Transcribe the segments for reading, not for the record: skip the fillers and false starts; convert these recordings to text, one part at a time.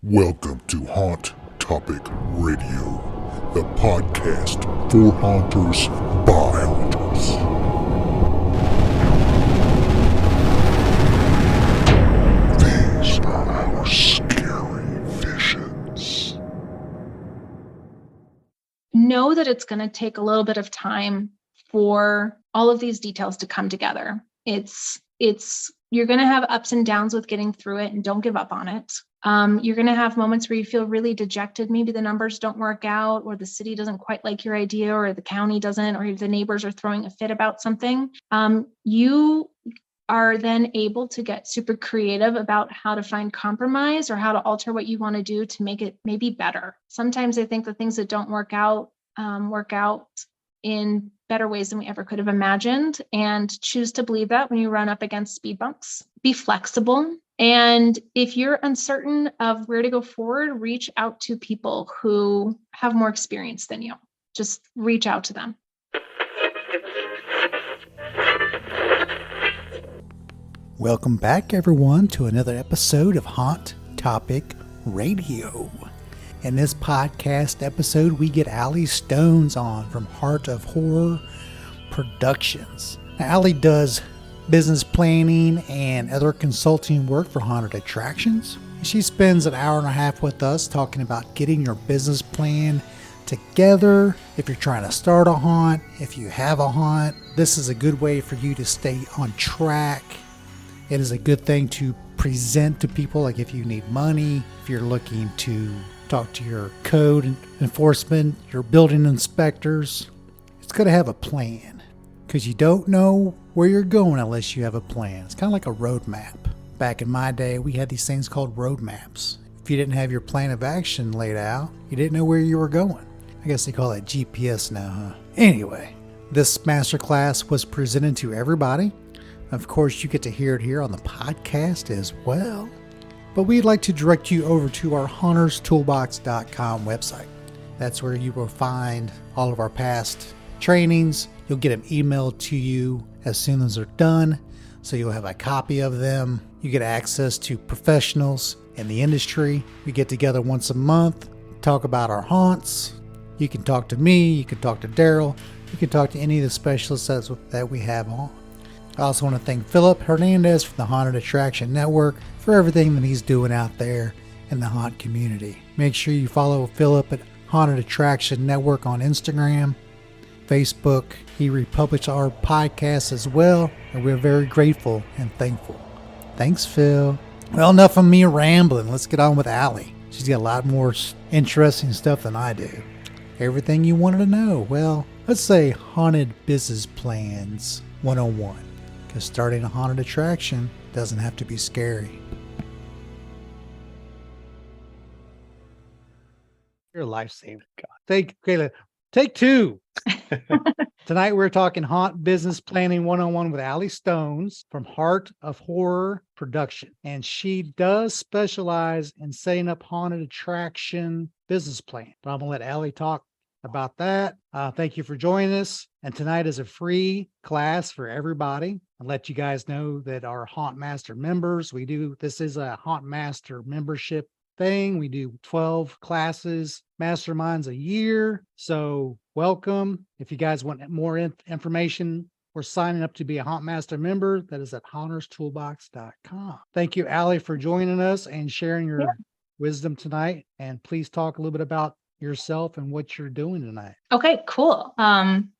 Welcome to Haunt Topic Radio, the podcast for haunters by haunters. These are our scary visions. Know that it's going to take a little bit of time for all of these details to come together. You're going to have ups and downs with getting through it, and don't give up on it. You're going to have moments where you feel really dejected. Maybe the numbers don't work out, or the city doesn't quite like your idea, or the county doesn't, or the neighbors are throwing a fit about something. You are then able to get super creative about how to find compromise or how to alter what you want to do to make it maybe better. Sometimes I think the things that don't work out in better ways than we ever could have imagined, and choose to believe that when you run up against speed bumps. Be flexible. And if you're uncertain of where to go forward, reach out to people who have more experience than you. Just reach out to them. Welcome back, everyone, to another episode of Haunt Topic Radio. In this podcast episode, we get Allie Stones on from Heart of Horror Productions. Now, Allie does business planning and other consulting work for haunted attractions. She spends an hour and a half with us talking about getting your business plan together. If you're trying to start a haunt, if you have a haunt, this is a good way for you to stay on track. It is a good thing to present to people, like if you need money, if you're looking to talk to your code enforcement, your building inspectors. It's got to have a plan, because you don't know where you're going unless you have a plan. It's kind of like a roadmap. Back in my day, we had these things called roadmaps. If you didn't have your plan of action laid out, you didn't know where you were going. I guess they call that GPS now, huh? Anyway, this masterclass was presented to everybody. Of course, you get to hear it here on the podcast as well. But we'd like to direct you over to our HauntersToolbox.com website. That's where you will find all of our past trainings. You'll get them emailed to you as soon as they're done, so you'll have a copy of them. You get access to professionals in the industry. We get together once a month, talk about our haunts. You can talk to me, you can talk to Daryl, you can talk to any of the specialists that we have on. I also want to thank Philip Hernandez from the Haunted Attraction Network for everything that he's doing out there in the haunt community. Make sure you follow Philip at Haunted Attraction Network on Instagram, Facebook. He republished our podcast as well, and we're very grateful and thankful. Thanks, Phil. Well, enough of me rambling. Let's get on with Allie. She's got a lot more interesting stuff than I do. Everything you wanted to know. Well, let's say Haunted Business Plans 101. Because starting a haunted attraction doesn't have to be scary. You're a lifesaver. God. Thank you, Kayla. Take two. Tonight we're talking Haunt Business Planning 101 with Allie Stones from Heart of Horror Production. And she does specialize in setting up haunted attraction business plan. But I'm going to let Allie talk about that. Thank you for joining us. And tonight is a free class for everybody. I'll let you guys know that our Haunt Master members, this is a Haunt Master membership thing. We do 12 classes, masterminds a year. So welcome. If you guys want more information, we're signing up to be a Haunt Master member. That is at HauntersToolbox.com. Thank you, Allie, for joining us and sharing your wisdom tonight. And please talk a little bit about yourself and what you're doing tonight. Okay, cool.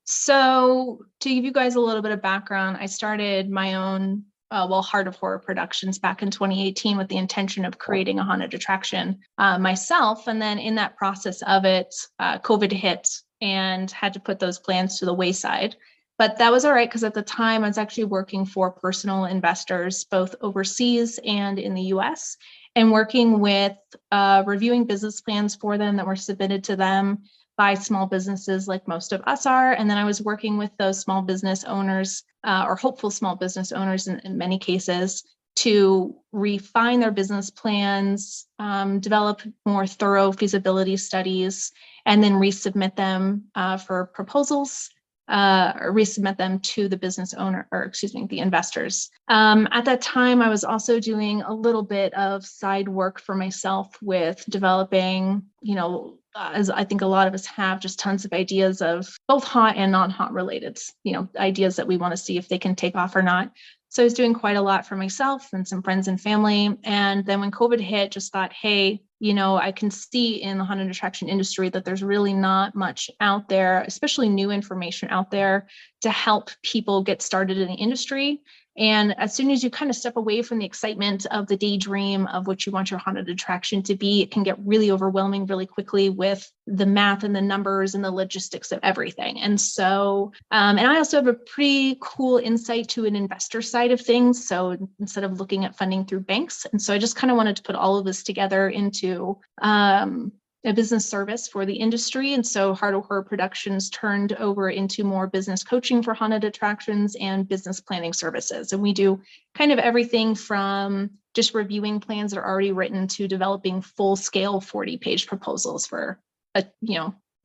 So to give you guys a little bit of background, I started my own Heart of Horror Productions back in 2018 with the intention of creating a haunted attraction myself. And then in that process of it, COVID hit and had to put those plans to the wayside. But that was all right, because at the time I was actually working for personal investors, both overseas and in the US, and working with reviewing business plans for them that were submitted to them by small businesses like most of us are. And then I was working with those small business owners or hopeful small business owners in many cases to refine their business plans, develop more thorough feasibility studies, and then resubmit them for proposals or resubmit them to the business owner, or excuse me, the investors. At that time, I was also doing a little bit of side work for myself with developing, as I think a lot of us have, just tons of ideas of both hot and non-hot related, ideas that we want to see if they can take off or not. So I was doing quite a lot for myself and some friends and family. And then when COVID hit, just thought, hey, I can see in the haunted attraction industry that there's really not much out there, especially new information out there to help people get started in the industry. And as soon as you kind of step away from the excitement of the daydream of what you want your haunted attraction to be, it can get really overwhelming really quickly with the math and the numbers and the logistics of everything. And so, and I also have a pretty cool insight to an investor side of things. So instead of looking at funding through banks, and so I just kind of wanted to put all of this together into a business service for the industry. And so Heart of Horror Productions turned over into more business coaching for haunted attractions and business planning services. And we do kind of everything from just reviewing plans that are already written to developing full-scale 40-page proposals for,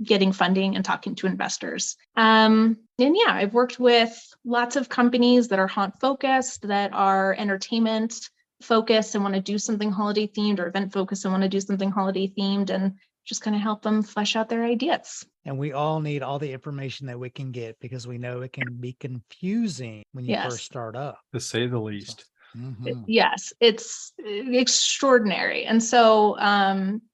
getting funding and talking to investors. And yeah, I've worked with lots of companies that are haunt focused, that are entertainment focused and want to do something holiday themed, or event focused and want to do something holiday themed, and just kind of help them flesh out their ideas. And we all need all the information that we can get, because we know it can be confusing when you first start up, to say the least. Yes, it's extraordinary. And so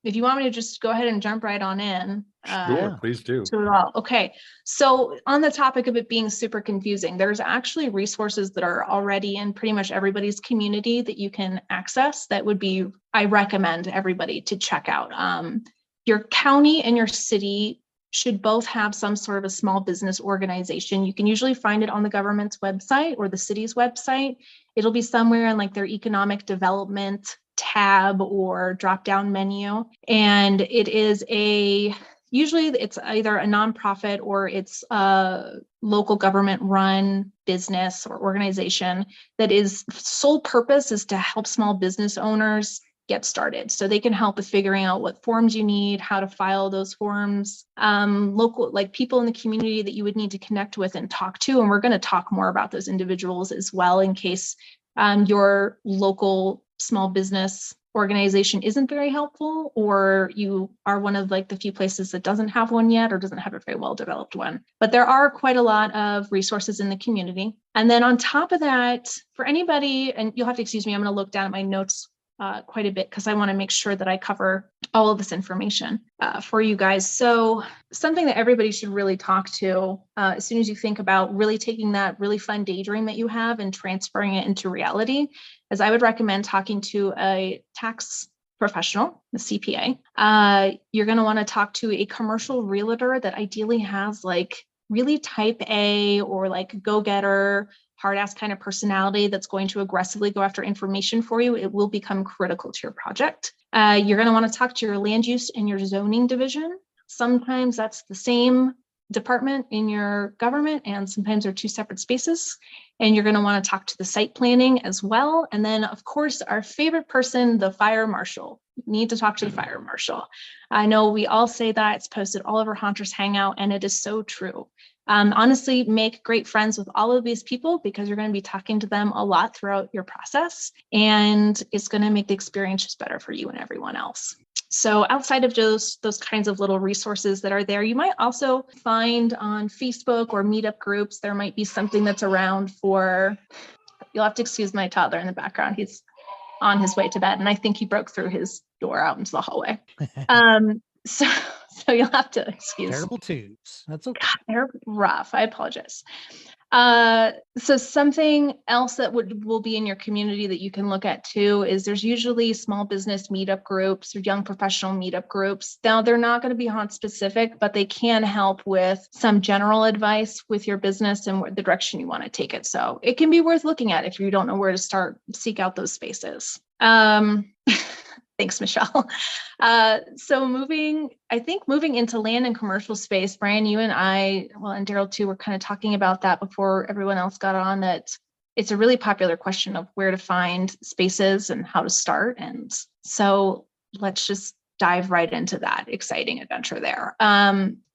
if you want me to just go ahead and jump right on in. Sure, please do. To it all. Okay. So on the topic of it being super confusing, there's actually resources that are already in pretty much everybody's community that you can access that I recommend everybody to check out. Your county and your city should both have some sort of a small business organization. You can usually find it on the government's website or the city's website. It'll be somewhere in like their economic development tab or drop-down menu. And it is usually it's either a nonprofit or it's a local government run business or organization that is sole purpose is to help small business owners get started. So they can help with figuring out what forms you need, how to file those forms, local, like people in the community that you would need to connect with and talk to. And we're going to talk more about those individuals as well in case your local small business organization isn't very helpful, or you are one of like the few places that doesn't have one yet or doesn't have a very well developed one. But there are quite a lot of resources in the community. And then on top of that, for anybody, and you'll have to excuse me, I'm going to look down at my notes quite a bit because I want to make sure that I cover all of this information for you guys. So something that everybody should really talk to as soon as you think about really taking that really fun daydream that you have and transferring it into reality is I would recommend talking to a tax professional, a CPA. You're going to want to talk to a commercial realtor that ideally has like really type A or like go-getter, hard ass kind of personality that's going to aggressively go after information for you. It will become critical to your project. You're going to want to talk to your land use and your zoning division. Sometimes that's the same department in your government, and sometimes they're two separate spaces. And you're going to want to talk to the site planning as well. And then, of course, our favorite person, the fire marshal. You need to talk to the fire marshal. I know we all say that. It's posted all over Haunters Hangout, and it is so true. Honestly, make great friends with all of these people because you're going to be talking to them a lot throughout your process, and it's going to make the experience just better for you and everyone else. So outside of those kinds of little resources that are there, you might also find on Facebook or meetup groups, there might be something that's around for, you'll have to excuse my toddler in the background. He's on his way to bed, and I think he broke through his door out into the hallway. So you'll have to excuse. Terrible twos. That's okay. God, they're rough. I apologize. So something else that will be in your community that you can look at too is there's usually small business meetup groups or young professional meetup groups. Now they're not going to be haunt specific, but they can help with some general advice with your business and the direction you want to take it. So it can be worth looking at if you don't know where to start. Seek out those spaces. Thanks, Michelle. So moving into land and commercial space, Brian, you and I, and Daryl too, were kind of talking about that before everyone else got on, that it's a really popular question of where to find spaces and how to start. And so let's just dive right into that exciting adventure there.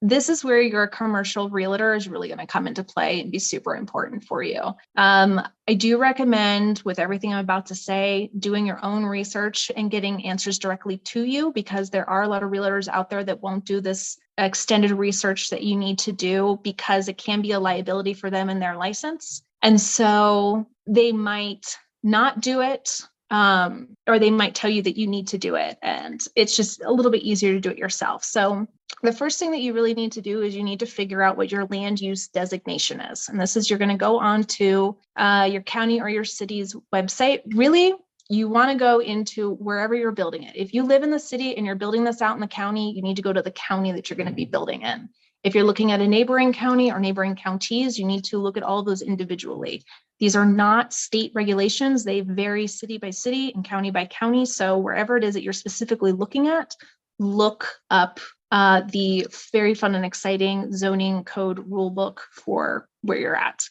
This is where your commercial realtor is really going to come into play and be super important for you. I do recommend, with everything I'm about to say, doing your own research and getting answers directly to you, because there are a lot of realtors out there that won't do this extended research that you need to do, because it can be a liability for them in their license. And so they might not do it, or they might tell you that you need to do it. And it's just a little bit easier to do it yourself. So the first thing that you really need to do is you need to figure out what your land use designation is. And this is, you're going to go on to your county or your city's website. Really, you want to go into wherever you're building it. If you live in the city and you're building this out in the county, you need to go to the county that you're going to be building in. If you're looking at a neighboring county or neighboring counties, you need to look at all those individually. These are not state regulations. They vary city by city and county by county. So wherever it is that you're specifically looking at, look up the very fun and exciting zoning code rule book for where you're at.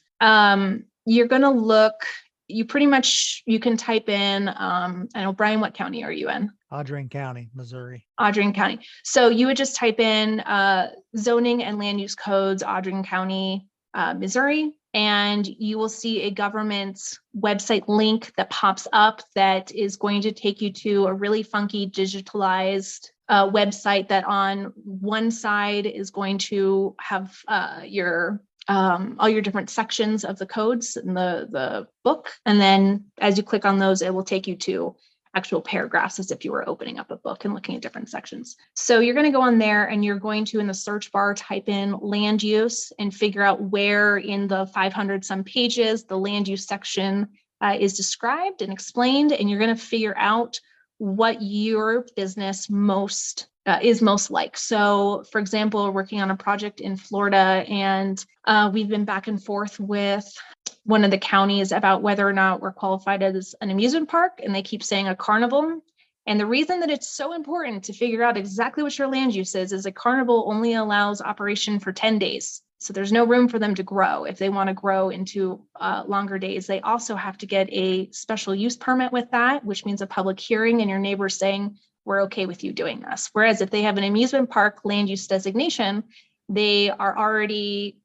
You're going to look, you can type in, I know, Brian, what county are you in? Audrain County, Missouri. Audrain County. So you would just type in zoning and land use codes, Audrain County, Missouri, and you will see a government website link that pops up that is going to take you to a really funky digitalized website that on one side is going to have your all your different sections of the codes in the book. And then as you click on those, it will take you to actual paragraphs as if you were opening up a book and looking at different sections. So you're going to go on there and you're going to, in the search bar, type in land use and figure out where in the 500 some pages the land use section is described and explained. And you're going to figure out what your business is most like. So for example, we're working on a project in Florida, and we've been back and forth with one of the counties about whether or not we're qualified as an amusement park, and they keep saying a carnival. And the reason that it's so important to figure out exactly what your land use is a carnival only allows operation for 10 days. So there's no room for them to grow. If they want to grow into longer days, they also have to get a special use permit with that, which means a public hearing and your neighbors saying, we're okay with you doing this. Whereas if they have an amusement park land use designation, they are already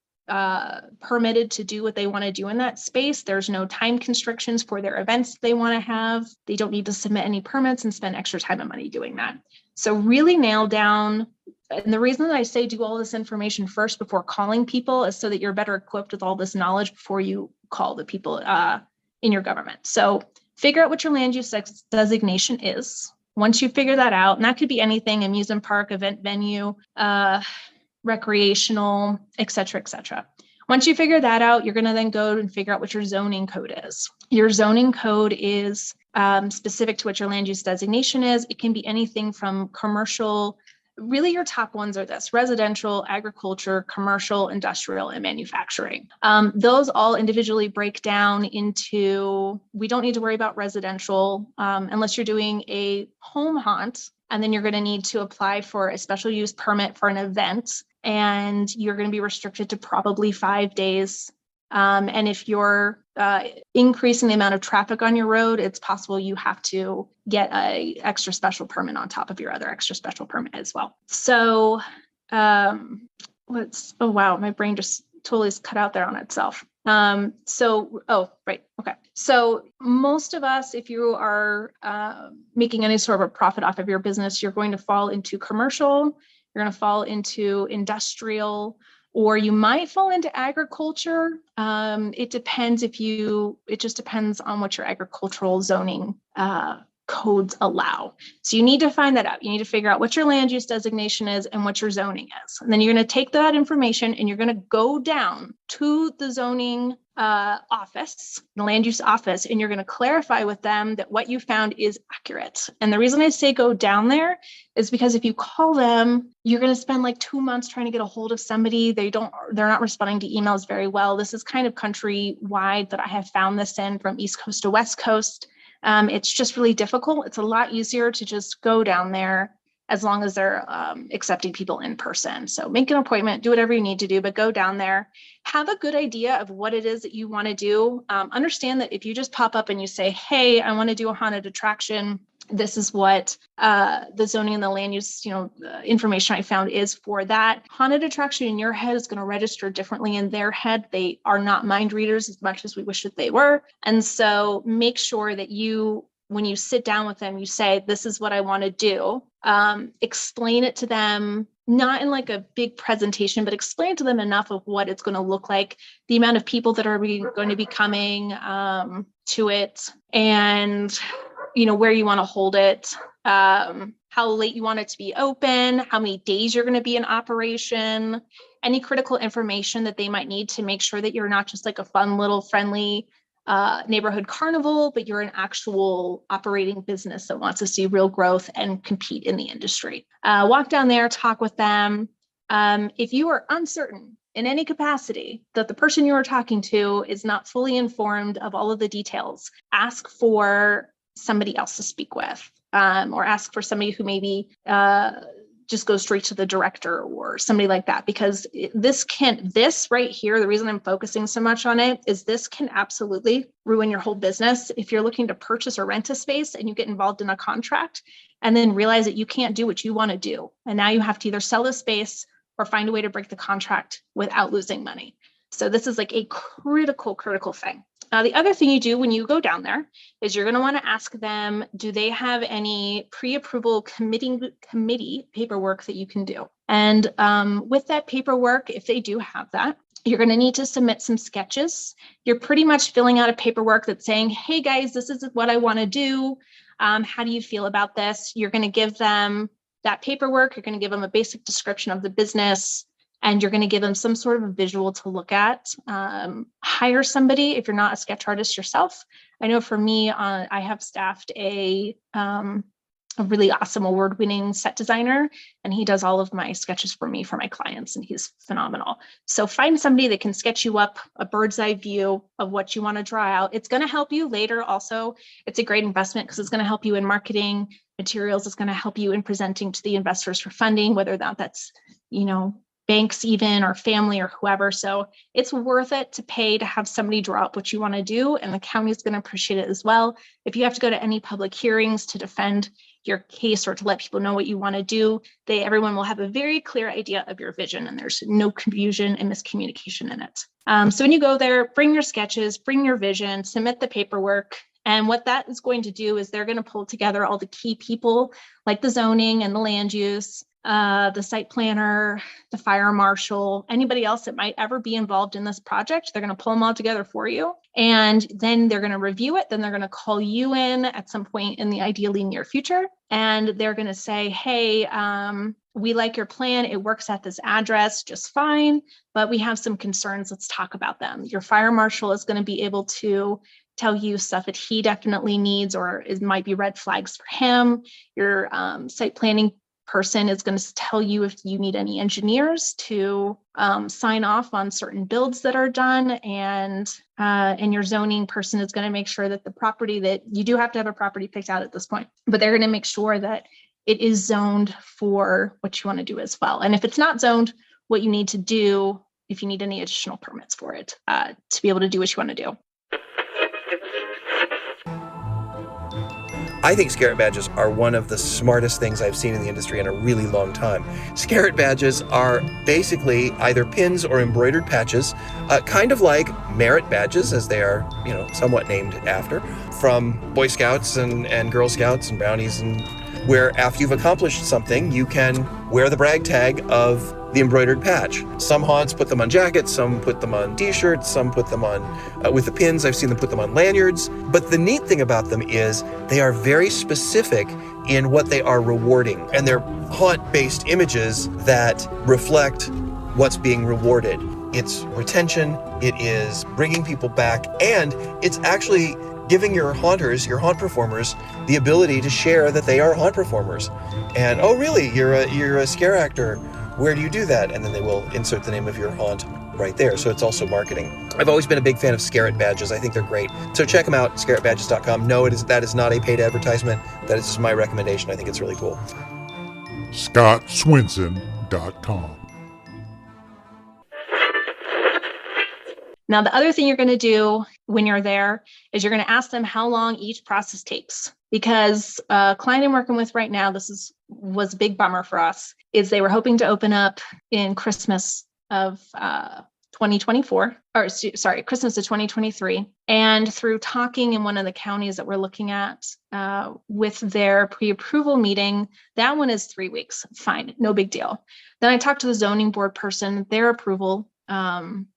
permitted to do what they want to do in that space. There's no time constrictions for their events they want to have. They don't need to submit any permits and spend extra time and money doing that. So really nail down, and the reason that I say do all this information first before calling people is so that you're better equipped with all this knowledge before you call the people in your government. So figure out what your land use designation is. Once you figure that out, and that could be anything, amusement park, event venue, recreational, et cetera, et cetera. Once you figure that out, you're going to then go and figure out what your zoning code is. Your zoning code is specific to what your land use designation is. It can be anything from commercial. Really, your top ones are this: residential, agriculture, commercial, industrial, and manufacturing. Those all individually break down into, we don't need to worry about residential unless you're doing a home haunt, and then you're going to need to apply for a special use permit for an event, and you're going to be restricted to probably 5 days. And if you're increasing the amount of traffic on your road, it's possible you have to get a extra special permit on top of your other extra special permit as well. So oh wow, my brain just totally cut out there on itself. Right. Okay. So most of us, if you are making any sort of a profit off of your business, you're going to fall into commercial, you're going to fall into industrial, or you might fall into agriculture. It just depends on what your agricultural zoning codes allow. So you need to find that out. You need to figure out what your land use designation is and what your zoning is. And then you're going to take that information and you're going to go down to the zoning office, the land use office, and you're going to clarify with them that what you found is accurate. And the reason I say go down there is because if you call them, you're going to spend like 2 months trying to get a hold of somebody. They're not responding to emails very well. This is kind of countrywide that I have found this in, from East Coast to West Coast. It's just really difficult. It's a lot easier to just go down there as long as they're accepting people in person. So make an appointment, do whatever you need to do, but go down there, have a good idea of what it is that you want to do. Understand that if you just pop up and you say, hey, I want to do a haunted attraction, This is what the zoning and the land use, information I found is for that. Haunted attraction in your head is going to register differently in their head. They are not mind readers as much as we wish that they were. And so make sure that when you sit down with them, you say, this is what I want to do. Explain it to them, not in like a big presentation, but explain to them enough of what it's going to look like, the amount of people that are going to be coming to it, and where you want to hold it, how late you want it to be open, how many days you're going to be in operation, any critical information that they might need to make sure that you're not just like a fun little friendly neighborhood carnival, but you're an actual operating business that wants to see real growth and compete in the industry. Walk down there, talk with them. If you are uncertain in any capacity that the person you are talking to is not fully informed of all of the details, ask for somebody else to speak with, or ask for somebody who maybe just go straight to the director or somebody like that, because this right here, the reason I'm focusing so much on it is this can absolutely ruin your whole business. If you're looking to purchase or rent a space and you get involved in a contract and then realize that you can't do what you want to do, and now you have to either sell the space or find a way to break the contract without losing money. So this is like a critical thing. The other thing you do when you go down there is you're going to want to ask them, do they have any pre-approval committee paperwork that you can do? And with that paperwork, if they do have that, you're going to need to submit some sketches. You're pretty much filling out a paperwork that's saying, hey guys, this is what I want to do. How do you feel about this? You're going to give them that paperwork. You're going to give them a basic description of the business, and you're going to give them some sort of a visual to look at. Hire somebody if you're not a sketch artist yourself. I know for me, I have staffed a really awesome award-winning set designer, and he does all of my sketches for me for my clients, and he's phenomenal. So find somebody that can sketch you up a bird's eye view of what you want to draw out. It's going to help you later. Also, it's a great investment because it's going to help you in marketing materials. It's going to help you in presenting to the investors for funding, whether that's banks even, or family, or whoever. So it's worth it to pay to have somebody draw up what you want to do, and the county is going to appreciate it as well. If you have to go to any public hearings to defend your case or to let people know what you want to do, everyone will have a very clear idea of your vision, and there's no confusion and miscommunication in it. So when you go there, bring your sketches, bring your vision, submit the paperwork. And what that is going to do is they're going to pull together all the key people, like the zoning and the land use, the site planner, the fire marshal, anybody else that might ever be involved in this project. They're going to pull them all together for you. And then they're going to review it. Then they're going to call you in at some point in the ideally near future. And they're going to say, hey, we like your plan. It works at this address just fine, but we have some concerns. Let's talk about them. Your fire marshal is going to be able to tell you stuff that he definitely needs, or it might be red flags for him. Your site planning person is going to tell you if you need any engineers to sign off on certain builds that are done, and your zoning person is going to make sure that the property, that you do have to have a property picked out at this point, but they're going to make sure that it is zoned for what you want to do as well. And if it's not zoned, what you need to do, if you need any additional permits for it, to be able to do what you want to do. I think Scarrett badges are one of the smartest things I've seen in the industry in a really long time. Scarrett badges are basically either pins or embroidered patches, kind of like merit badges, as they are, somewhat named after, from Boy Scouts and Girl Scouts and Brownies, and where after you've accomplished something, you can wear the brag tag of the embroidered patch. Some haunts put them on jackets, some put them on t-shirts, some put them on, with the pins, I've seen them put them on lanyards. But the neat thing about them is they are very specific in what they are rewarding. And they're haunt-based images that reflect what's being rewarded. It's retention, it is bringing people back, and it's actually giving your haunters, your haunt performers, the ability to share that they are haunt performers. And, oh really, you're a scare actor. Where do you do that? And then they will insert the name of your haunt right there. So it's also marketing. I've always been a big fan of Scarrett badges. I think they're great. So check them out, scarrettbadges.com. No, that is not a paid advertisement. That is just my recommendation. I think it's really cool. ScottSwinson.com. Now, the other thing you're going to do when you're there is you're going to ask them how long each process takes. because a client I'm working with right now, was a big bummer for us, is they were hoping to open up in Christmas of 2024, or sorry, Christmas of 2023. And through talking in one of the counties that we're looking at with their pre-approval meeting, that one is 3 weeks. Fine, no big deal. Then I talked to the zoning board person, their approval,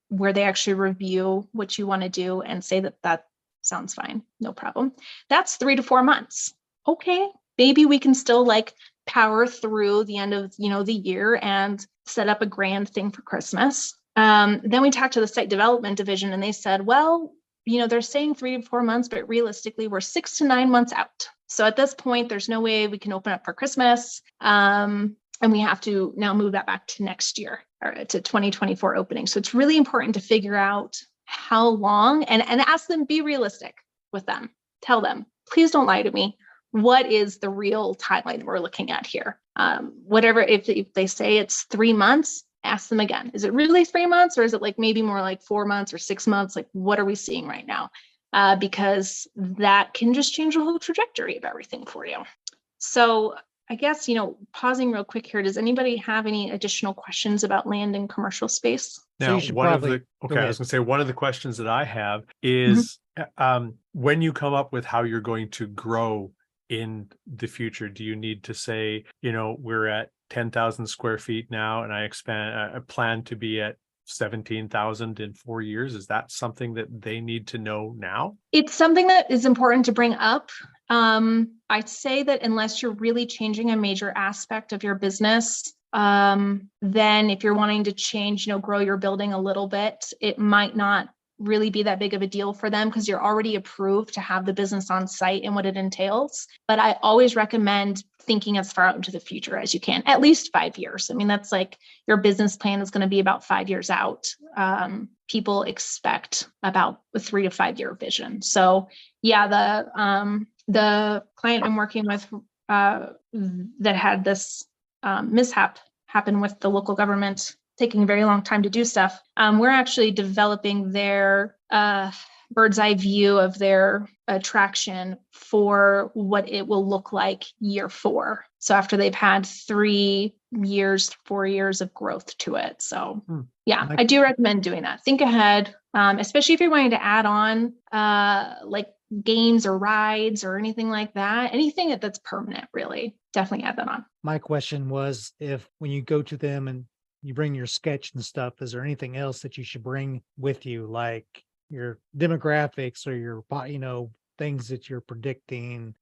where they actually review what you want to do and say that sounds fine, no problem. That's 3 to 4 months. Okay, maybe we can still like power through the end of the year and set up a grand thing for Christmas. Then we talked to the site development division and they said, well, they're saying 3 to 4 months, but realistically we're 6 to 9 months out. So at this point, there's no way we can open up for Christmas. And we have to now move that back to next year, or to 2024 opening. So it's really important to figure out how long and ask them, be realistic with them. Tell them, please don't lie to me. What is the real timeline we're looking at here? Whatever, if they say it's 3 months, ask them again. Is it really 3 months, or is it like maybe more like 4 months or 6 months? Like, what are we seeing right now? Because that can just change the whole trajectory of everything for you. So I guess, pausing real quick here, does anybody have any additional questions about land and commercial space? Now, So you should one probably- of the, okay, I was going to say, one of the questions that I have Mm-hmm. is when you come up with how you're going to grow in the future, do you need to say, we're at 10,000 square feet now and I plan to be at 17,000 in 4 years? Is that something that they need to know now? It's something that is important to bring up. I'd say that unless you're really changing a major aspect of your business, then if you're wanting to change, grow your building a little bit, it might not really be that big of a deal for them because you're already approved to have the business on site and what it entails. But I always recommend thinking as far out into the future as you can, at least 5 years. I mean, that's like your business plan is going to be about 5 years out. People expect about a 3 to 5 year vision. So yeah, the client I'm working with that had this mishap happen with the local government taking a very long time to do stuff. We're actually developing their bird's eye view of their attraction for what it will look like year 4. So after they've had 3 years, 4 years of growth to it. So yeah, I do recommend doing that. Think ahead, especially if you're wanting to add on like games or rides or anything like that. Anything that's permanent, really, definitely add that on. My question was, if when you go to them and you bring your sketch and stuff, is there anything else that you should bring with you, like your demographics or your, things that you're predicting,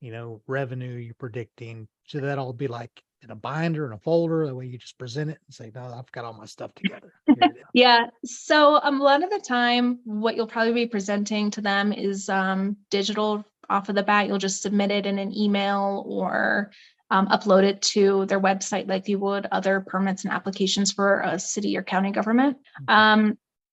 revenue you're predicting? Should that all be like in a binder and a folder? That way you just present it and say, no, I've got all my stuff together. Here it is. Yeah. So a lot of the time, what you'll probably be presenting to them is digital off of the bat. You'll just submit it in an email or upload it to their website like you would other permits and applications for a city or county government.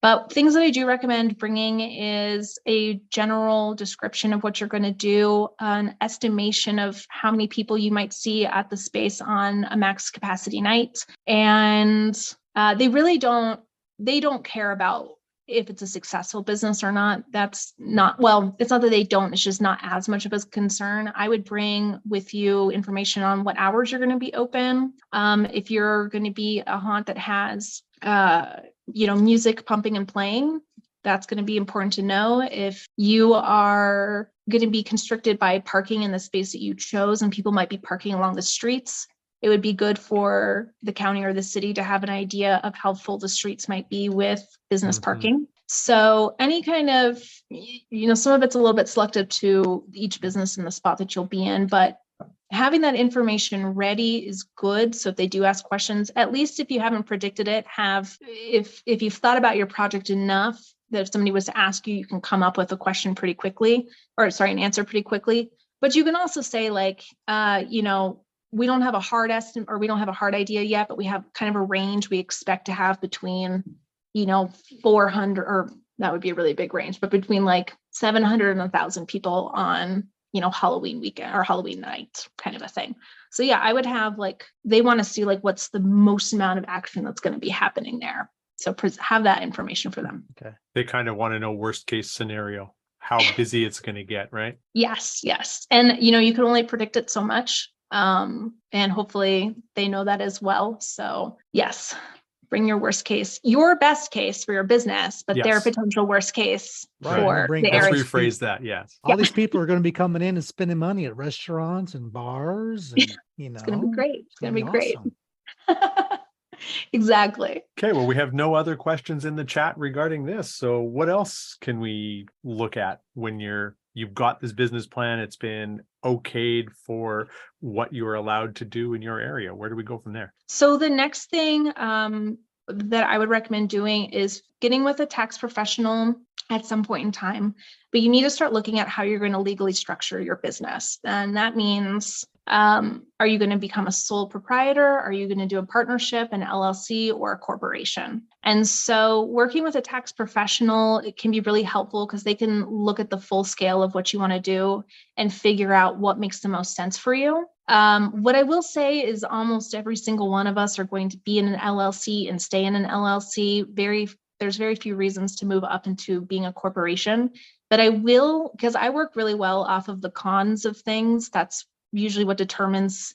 But things that I do recommend bringing is a general description of what you're going to do, an estimation of how many people you might see at the space on a max capacity night. And they don't care about if it's a successful business or not. That's not, well, it's not that they don't, it's just not as much of a concern. I would bring with you information on what hours you're going to be open. If you're going to be a haunt that has, music pumping and playing, that's going to be important to know. If you are going to be constricted by parking in the space that you chose and people might be parking along the streets, it would be good for the county or the city to have an idea of how full the streets might be with business parking. So any kind of, some of it's a little bit selective to each business in the spot that you'll be in, but having that information ready is good. So if they do ask questions, at least if you haven't predicted it, if you've thought about your project enough that if somebody was to ask you, you can come up with a question pretty quickly, an answer pretty quickly. But you can also say like, we don't have a hard estimate or we don't have a hard idea yet, but we have kind of a range we expect to have between, 400, or that would be a really big range, but between like 700 and 1,000 people on, Halloween weekend or Halloween night kind of a thing. So yeah, I would have they want to see what's the most amount of action that's going to be happening there. So have that information for them. Okay. They kind of want to know worst case scenario. how busy it's going to get, right? Yes. And, you can only predict it so much. And hopefully they know that as well. So yes, bring your best case for your business, but their Yes. potential worst case Right, for bring the all Let's area. these rephrase that. Yes. All these people are going to be coming in and spending money at restaurants and bars, and It's going to be great. It's going to be great. awesome. Exactly. Okay, well, we have no other questions in the chat regarding this. So what else can we look at when you've got this business plan, it's been okayed for what you're allowed to do in your area? Where do we go from there? So the next thing that I would recommend doing is getting with a tax professional at some point in time, but you need to start looking at how you're going to legally structure your business. And that means, are you going to become a sole proprietor? Are you going to do a partnership, an LLC, or a corporation? And so working with a tax professional, it can be really helpful because they can look at the full scale of what you want to do and figure out what makes the most sense for you. What I will say is almost every single one of us are going to be in an LLC and stay in an LLC. There's very few reasons to move up into being a corporation, but I will, because I work really well off of the cons of things. That's usually what determines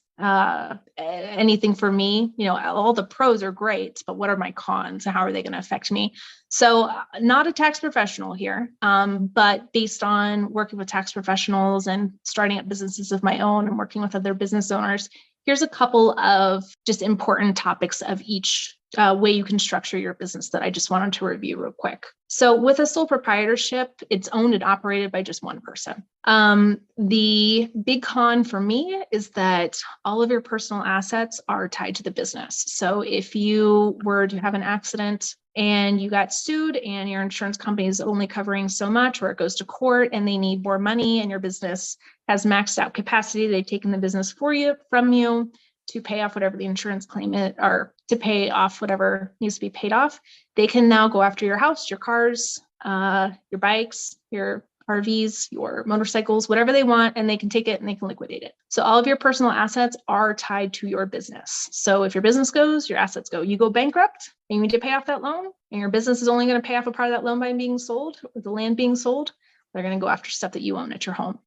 anything for me. All the pros are great, but what are my cons and how are they going to affect me? So not a tax professional here, but based on working with tax professionals and starting up businesses of my own and working with other business owners, here's a couple of just important topics of each way you can structure your business that I just wanted to review real quick. So with a sole proprietorship, it's owned and operated by just one person. The big con for me is that all of your personal assets are tied to the business. So if you were to have an accident and you got sued and your insurance company is only covering so much, or it goes to court and they need more money and your business has maxed out capacity, they've taken the business from you to pay off whatever the insurance claim is, or to pay off whatever needs to be paid off, they can now go after your house, your cars, your bikes, your RVs, your motorcycles, whatever they want, and they can take it and they can liquidate it. So all of your personal assets are tied to your business. So if your business goes, your assets go. You go bankrupt and you need to pay off that loan, and your business is only going to pay off a part of that loan by being sold, or the land being sold, they're going to go after stuff that you own at your home.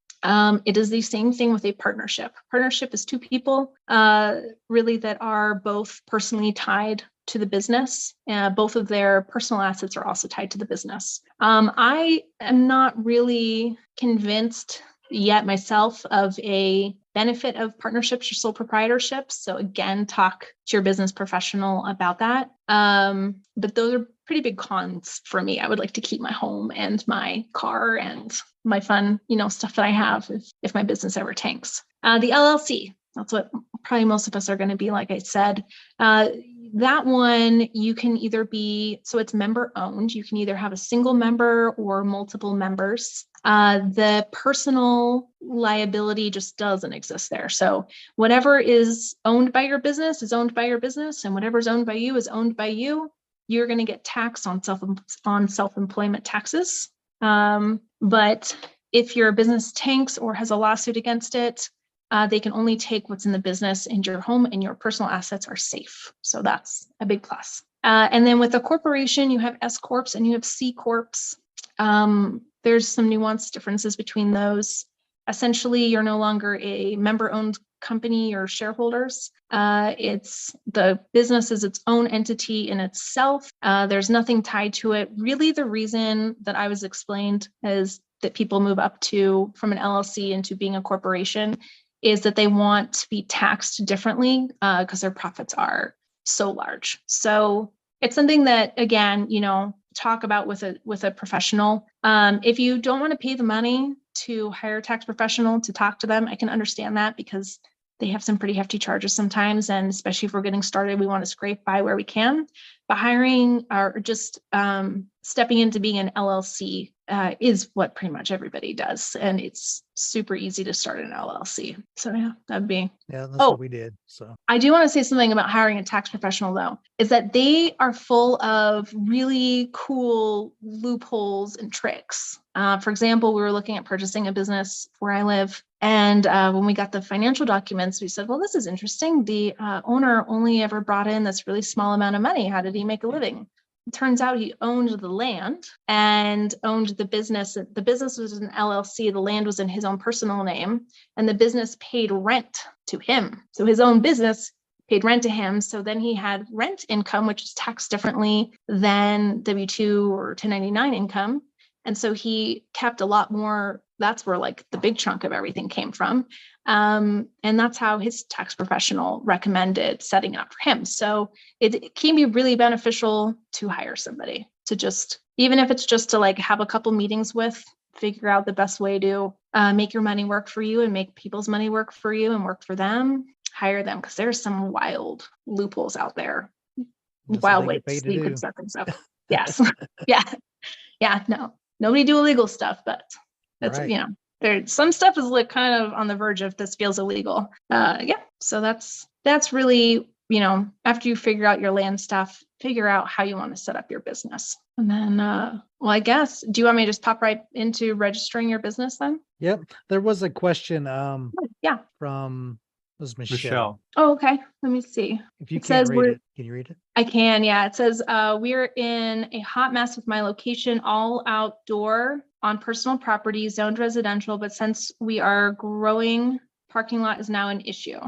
It is the same thing with a partnership. Partnership is two people really that are both personally tied to the business. Both of their personal assets are also tied to the business. I am not really convinced yet myself of a benefit of partnerships or sole proprietorships. So again, talk to your business professional about that. But those are pretty big cons for me. I would like to keep my home and my car and my fun, stuff that I have if my business ever tanks. The LLC, that's what probably most of us are going to be, like I said. That one, you can either so it's member owned. You can either have a single member or multiple members. The personal liability just doesn't exist there. So whatever is owned by your business is owned by your business, and whatever is owned by you is owned by you. You're going to get taxed on self-employment taxes. But if your business tanks or has a lawsuit against it, they can only take what's in the business, and your home and your personal assets are safe. So that's a big plus. And then with a corporation, you have S Corps and you have C Corps. There's some nuanced differences between those. Essentially, you're no longer a member-owned company or shareholders. It's the business is its own entity in itself. There's nothing tied to it. Really, the reason that I was explained is that people move up from an LLC into being a corporation is that they want to be taxed differently because their profits are so large. So it's something that, again, talk about with a professional. If you don't want to pay the money to hire a tax professional to talk to them, I can understand that because they have some pretty hefty charges sometimes. And especially if we're getting started, we want to scrape by where we can. But hiring or just stepping into being an LLC is what pretty much everybody does. And it's super easy to start an LLC. So yeah, that'd be. Yeah, that's what we did. So I do want to say something about hiring a tax professional, though, is that they are full of really cool loopholes and tricks. For example, we were looking at purchasing a business where I live. And when we got the financial documents, we said, well, this is interesting. The owner only ever brought in this really small amount of money. How did he make a living? It turns out he owned the land and owned the business. The business was an LLC. The land was in his own personal name, and the business paid rent to him. So his own business paid rent to him. So then he had rent income, which is taxed differently than W-2 or 1099 income. And so he kept a lot more. That's where like the big chunk of everything came from. And that's how his tax professional recommended setting up for him. So it can be really beneficial to hire somebody to just, even if it's just to like have a couple meetings with, figure out the best way to make your money work for you and make people's money work for you and work for them. Hire them, because there's some wild loopholes out there. That's Wild what they ways get paid that to you do. can set things up. Yes. Yeah. No, nobody do illegal stuff, but that's, Right. there's some stuff is like kind of on the verge of this feels illegal. So that's really, after you figure out your land stuff, figure out how you want to set up your business. And then, well, I guess, do you want me to just pop right into registering your business then? Yep. There was a question Yeah. from was Michelle. Michelle. Oh, okay. Let me see. If you It can't says read we're- it, can you read it? I can, yeah. It says, we're in a hot mess with my location, all outdoor on personal property, zoned residential, but since we are growing, parking lot is now an issue.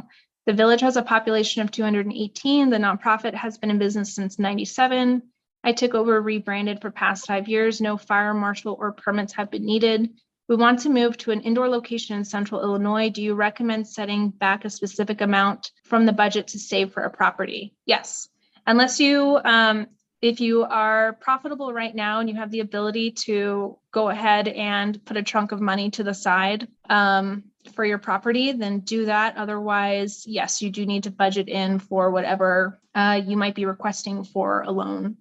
The village has a population of 218. The nonprofit has been in business since 97. I took over, rebranded for past 5 years. No fire marshal or permits have been needed. We want to move to an indoor location in central Illinois. Do you recommend setting back a specific amount from the budget to save for a property? Yes. Unless you, if you are profitable right now and you have the ability to go ahead and put a chunk of money to the side for your property, then do that. Otherwise, yes, you do need to budget in for whatever you might be requesting for a loan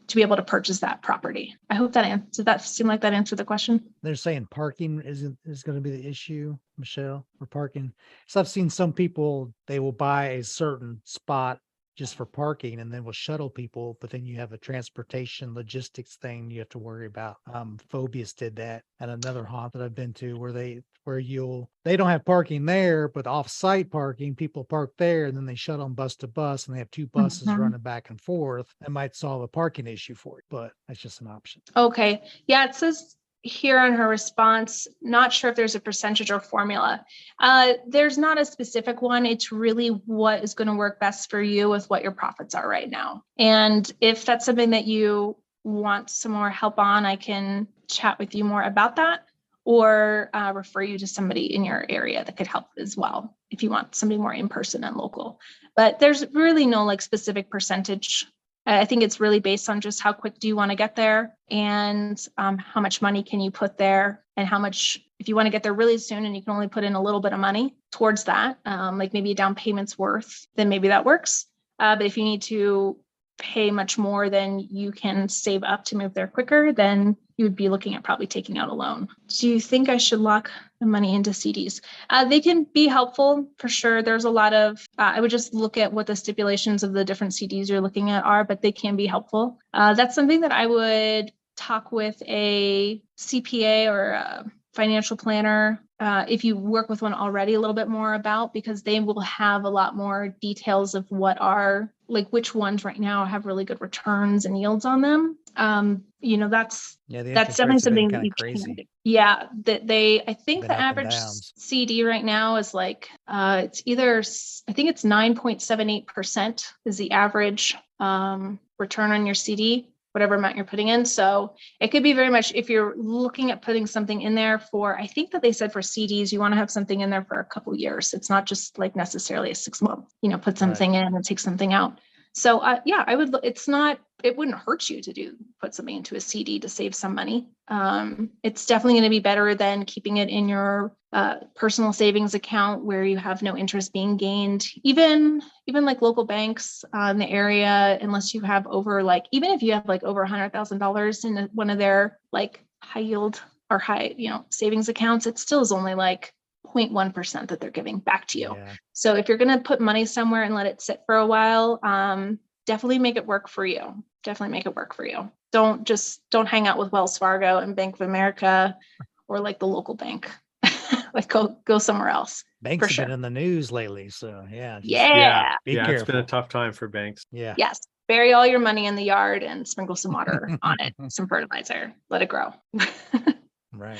to be able to purchase that property. I hope did that seem like that answered the question? They're saying parking is going to be the issue, Michelle, for parking. So I've seen some people, they will buy a certain spot just for parking and then will shuttle people, but then you have a transportation logistics thing you have to worry about. Phobius did that at another haunt that I've been to where they don't have parking there, but off-site parking, people park there and then they shuttle them bus to bus and they have two buses Mhm. running back and forth. That might solve a parking issue for you, but that's just an option. Okay. Yeah, it says here on her response, not sure if there's a percentage or formula. There's not a specific one. It's really what is going to work best for you with what your profits are right now. And if that's something that you want some more help on, I can chat with you more about that or refer you to somebody in your area that could help as well if you want somebody more in person and local. But there's really no like specific percentage. I think it's really based on just how quick do you want to get there and how much money can you put there and how much, if you want to get there really soon and you can only put in a little bit of money towards that, like maybe a down payment's worth, then maybe that works. But if you need to pay much more than you can save up to move there quicker, then you would be looking at probably taking out a loan. Do you think I should lock the money into CDs? They can be helpful for sure. There's a lot of, I would just look at what the stipulations of the different CDs you're looking at are, but they can be helpful. That's something that I would talk with a CPA or a financial planner, if you work with one already, a little bit more about, because they will have a lot more details of what are like which ones right now have really good returns and yields on them. That's definitely something that you can do. Yeah, that I think the average CD right now is like it's either, I think it's 9.78% is the average return on your CD, whatever amount you're putting in. So it could be very much, if you're looking at putting something in there for, I think that they said for CDs, you want to have something in there for a couple years. It's not just like necessarily a 6 month, put something in and take something out. So I would, it wouldn't hurt you to put something into a CD to save some money. It's definitely going to be better than keeping it in your personal savings account where you have no interest being gained. Even like local banks in the area, unless you have over like, even if you have like over $100,000 in one of their like high yield or high, savings accounts, it still is only like 0.1% that they're giving back to you. Yeah. So if you're going to put money somewhere and let it sit for a while, definitely make it work for you. Don't hang out with Wells Fargo and Bank of America or like the local bank. Like go somewhere else. Banks have been in the news lately. So yeah. Be careful. It's been a tough time for banks. Yeah. Yes. bury all your money in the yard and sprinkle some water on it, some fertilizer, let it grow. Right.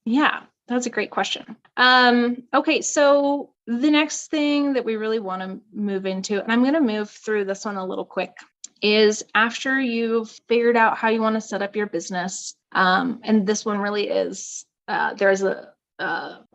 Yeah, that's a great question. Okay, so the next thing that we really want to move into, and I'm going to move through this one a little quick, is after you've figured out how you want to set up your business, and this one really is, there's a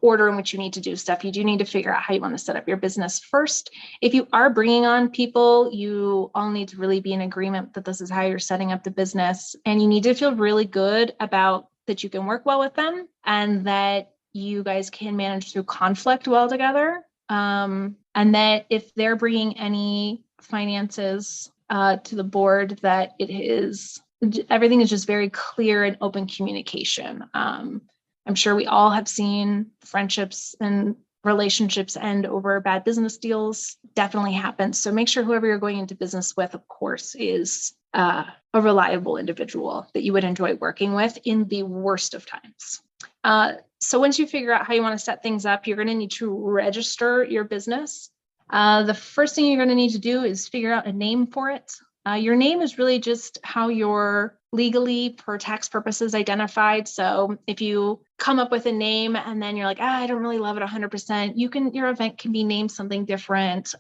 order in which you need to do stuff. You do need to figure out how you want to set up your business first. If you are bringing on people, you all need to really be in agreement that this is how you're setting up the business, and you need to feel really good about that you can work well with them and that you guys can manage through conflict well together. And that if they're bringing any finances to the board, that everything is just very clear and open communication. I'm sure we all have seen friendships and relationships end over bad business deals. Definitely happens. So make sure whoever you're going into business with, of course, is a reliable individual that you would enjoy working with in the worst of times. So once you figure out how you want to set things up, you're going to need to register your business. The first thing you're going to need to do is figure out a name for it. Your name is really just how you're legally, for tax purposes, identified. So if you come up with a name and then you're like, I don't really love it 100%, your event can be named something different.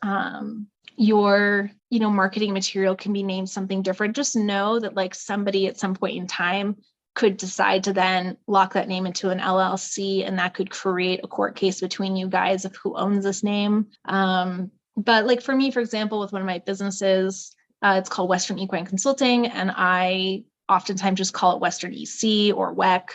Your marketing material can be named something different. Just know that like somebody at some point in time could decide to then lock that name into an LLC, and that could create a court case between you guys of who owns this name. But like for me, for example, with one of my businesses, it's called Western Equine Consulting, and I oftentimes just call it Western EC or WEC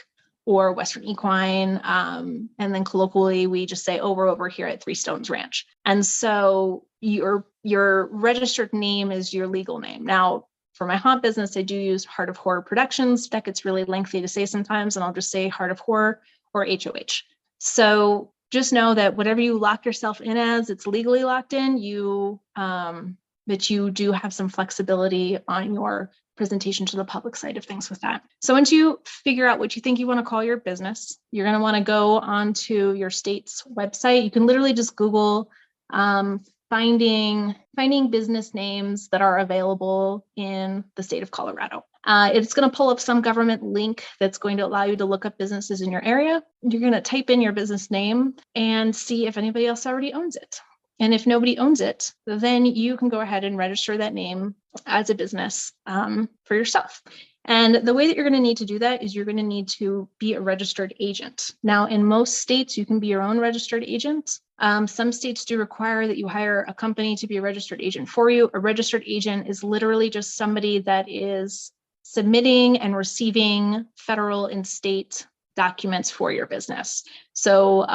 or Western Equine. And then colloquially, we just say, we're over here at Three Stones Ranch. And so your registered name is your legal name. Now, for my haunt business, I do use Heart of Horror Productions. That gets really lengthy to say sometimes, and I'll just say Heart of Horror or HOH. So just know that whatever you lock yourself in as, it's legally locked in. But you do have some flexibility on your presentation to the public side of things with that. So once you figure out what you think you want to call your business, you're going to want to go onto your state's website. You can literally just Google finding business names that are available in the state of Colorado. It's going to pull up some government link that's going to allow you to look up businesses in your area. You're going to type in your business name and see if anybody else already owns it. And if nobody owns it, then you can go ahead and register that name as a business for yourself. And the way that you're going to need to do that is you're going to need to be a registered agent. Now, in most states, you can be your own registered agent. Some states do require that you hire a company to be a registered agent for you. A registered agent is literally just somebody that is submitting and receiving federal and state documents for your business. So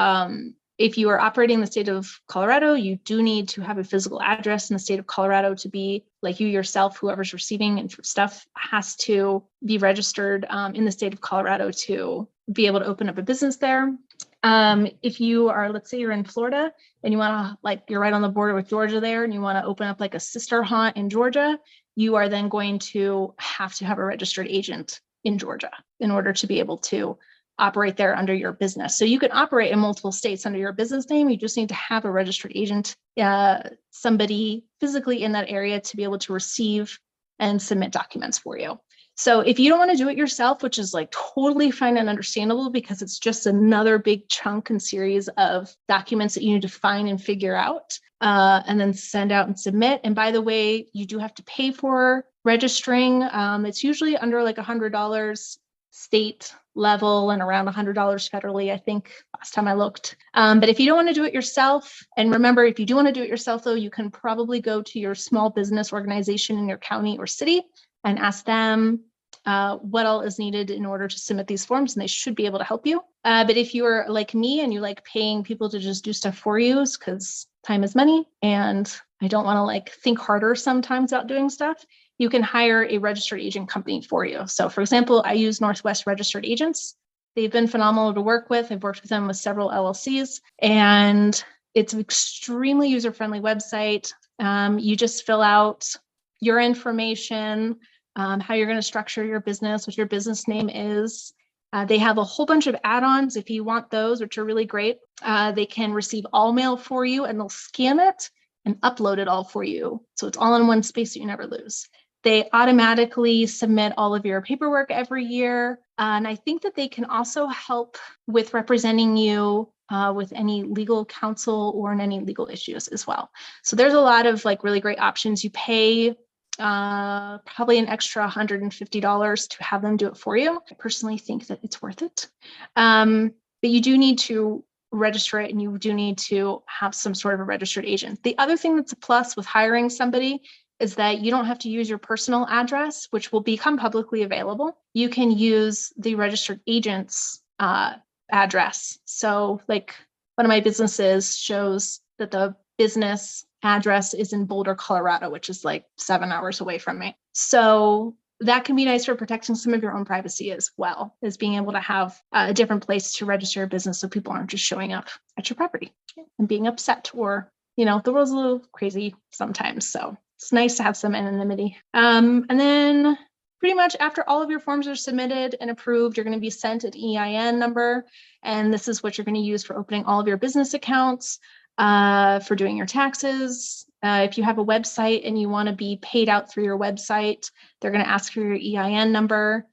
if you are operating in the state of Colorado, you do need to have a physical address in the state of Colorado to be like you yourself, whoever's receiving and stuff has to be registered in the state of Colorado to be able to open up a business there. If you are, let's say you're in Florida and you want to, you're right on the border with Georgia there, and you want to open up like a sister haunt in Georgia, you are then going to have a registered agent in Georgia in order to be able to operate there under your business. So you can operate in multiple states under your business name. You just need to have a registered agent, somebody physically in that area to be able to receive and submit documents for you. So if you don't want to do it yourself, which is totally fine and understandable because it's just another big chunk and series of documents that you need to find and figure out and then send out and submit. And by the way, you do have to pay for registering. It's usually under $100 state level and around $100 federally, I think last time I looked. But if you don't want to do it yourself, and remember, if you do want to do it yourself, though, you can probably go to your small business organization in your county or city and ask them what all is needed in order to submit these forms, and they should be able to help you. But if you're like me and you like paying people to just do stuff for you, because time is money and I don't want to think harder sometimes about doing stuff, you can hire a registered agent company for you. So for example, I use Northwest Registered Agents. They've been phenomenal to work with. I've worked with them with several LLCs, and it's an extremely user-friendly website. You just fill out your information, how you're going to structure your business, what your business name is. They have a whole bunch of add-ons if you want those, which are really great. They can receive all mail for you and they'll scan it and upload it all for you. So it's all in one space that you never lose. They automatically submit all of your paperwork every year. And I think that they can also help with representing you with any legal counsel or in any legal issues as well. So there's a lot of like really great options. You pay probably an extra $150 to have them do it for you. I personally think that it's worth it. But you do need to register it, and you do need to have some sort of a registered agent. The other thing that's a plus with hiring somebody is that you don't have to use your personal address, which will become publicly available. You can use the registered agent's address. So like one of my businesses shows that the business address is in Boulder, Colorado, which is like 7 hours away from me. So that can be nice for protecting some of your own privacy as well, as being able to have a different place to register your business so people aren't just showing up at your property and being upset, or, you know, the world's a little crazy sometimes. So it's nice to have some anonymity. And then pretty much after all of your forms are submitted and approved, you're going to be sent an EIN number. And this is what you're going to use for opening all of your business accounts, for doing your taxes. If you have a website and you want to be paid out through your website, they're going to ask for your EIN number.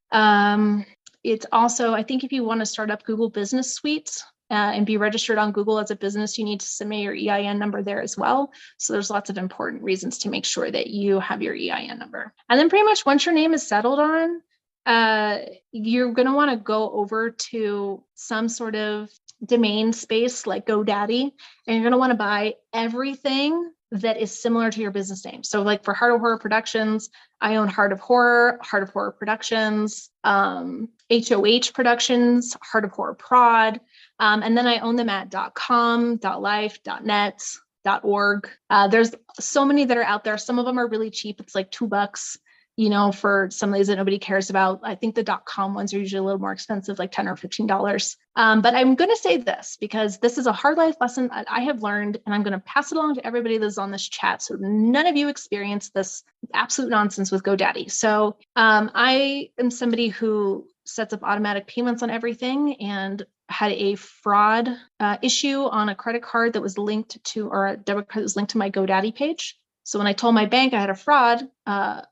It's also, I think if you want to start up Google Business Suite and be registered on Google as a business, you need to submit your EIN number there as well. So there's lots of important reasons to make sure that you have your EIN number. And then pretty much once your name is settled on, you're going to want to go over to some sort of domain space like GoDaddy, and you're going to want to buy everything that is similar to your business name. So like for Heart of Horror Productions, I own Heart of Horror Productions, HOH Productions, Heart of Horror Prod. And then I own them at .com, .life, .net, .org. There's so many that are out there. Some of them are really cheap. It's like $2, you know, for some of these that nobody cares about. I think the .com ones are usually a little more expensive, like $10 or $15. But I'm going to say this because this is a hard life lesson that I have learned, and I'm going to pass it along to everybody that's on this chat, so none of you experience this absolute nonsense with GoDaddy. So I am somebody who sets up automatic payments on everything, and had a fraud issue on a credit card that was linked to, or a debit card that was linked to my GoDaddy page. So when I told my bank I had a fraud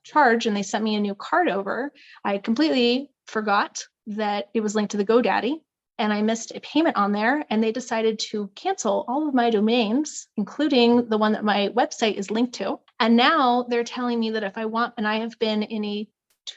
charge and they sent me a new card over, I completely forgot that it was linked to the GoDaddy, and I missed a payment on there, and they decided to cancel all of my domains, including the one that my website is linked to. And now they're telling me that if I want, and I have been in a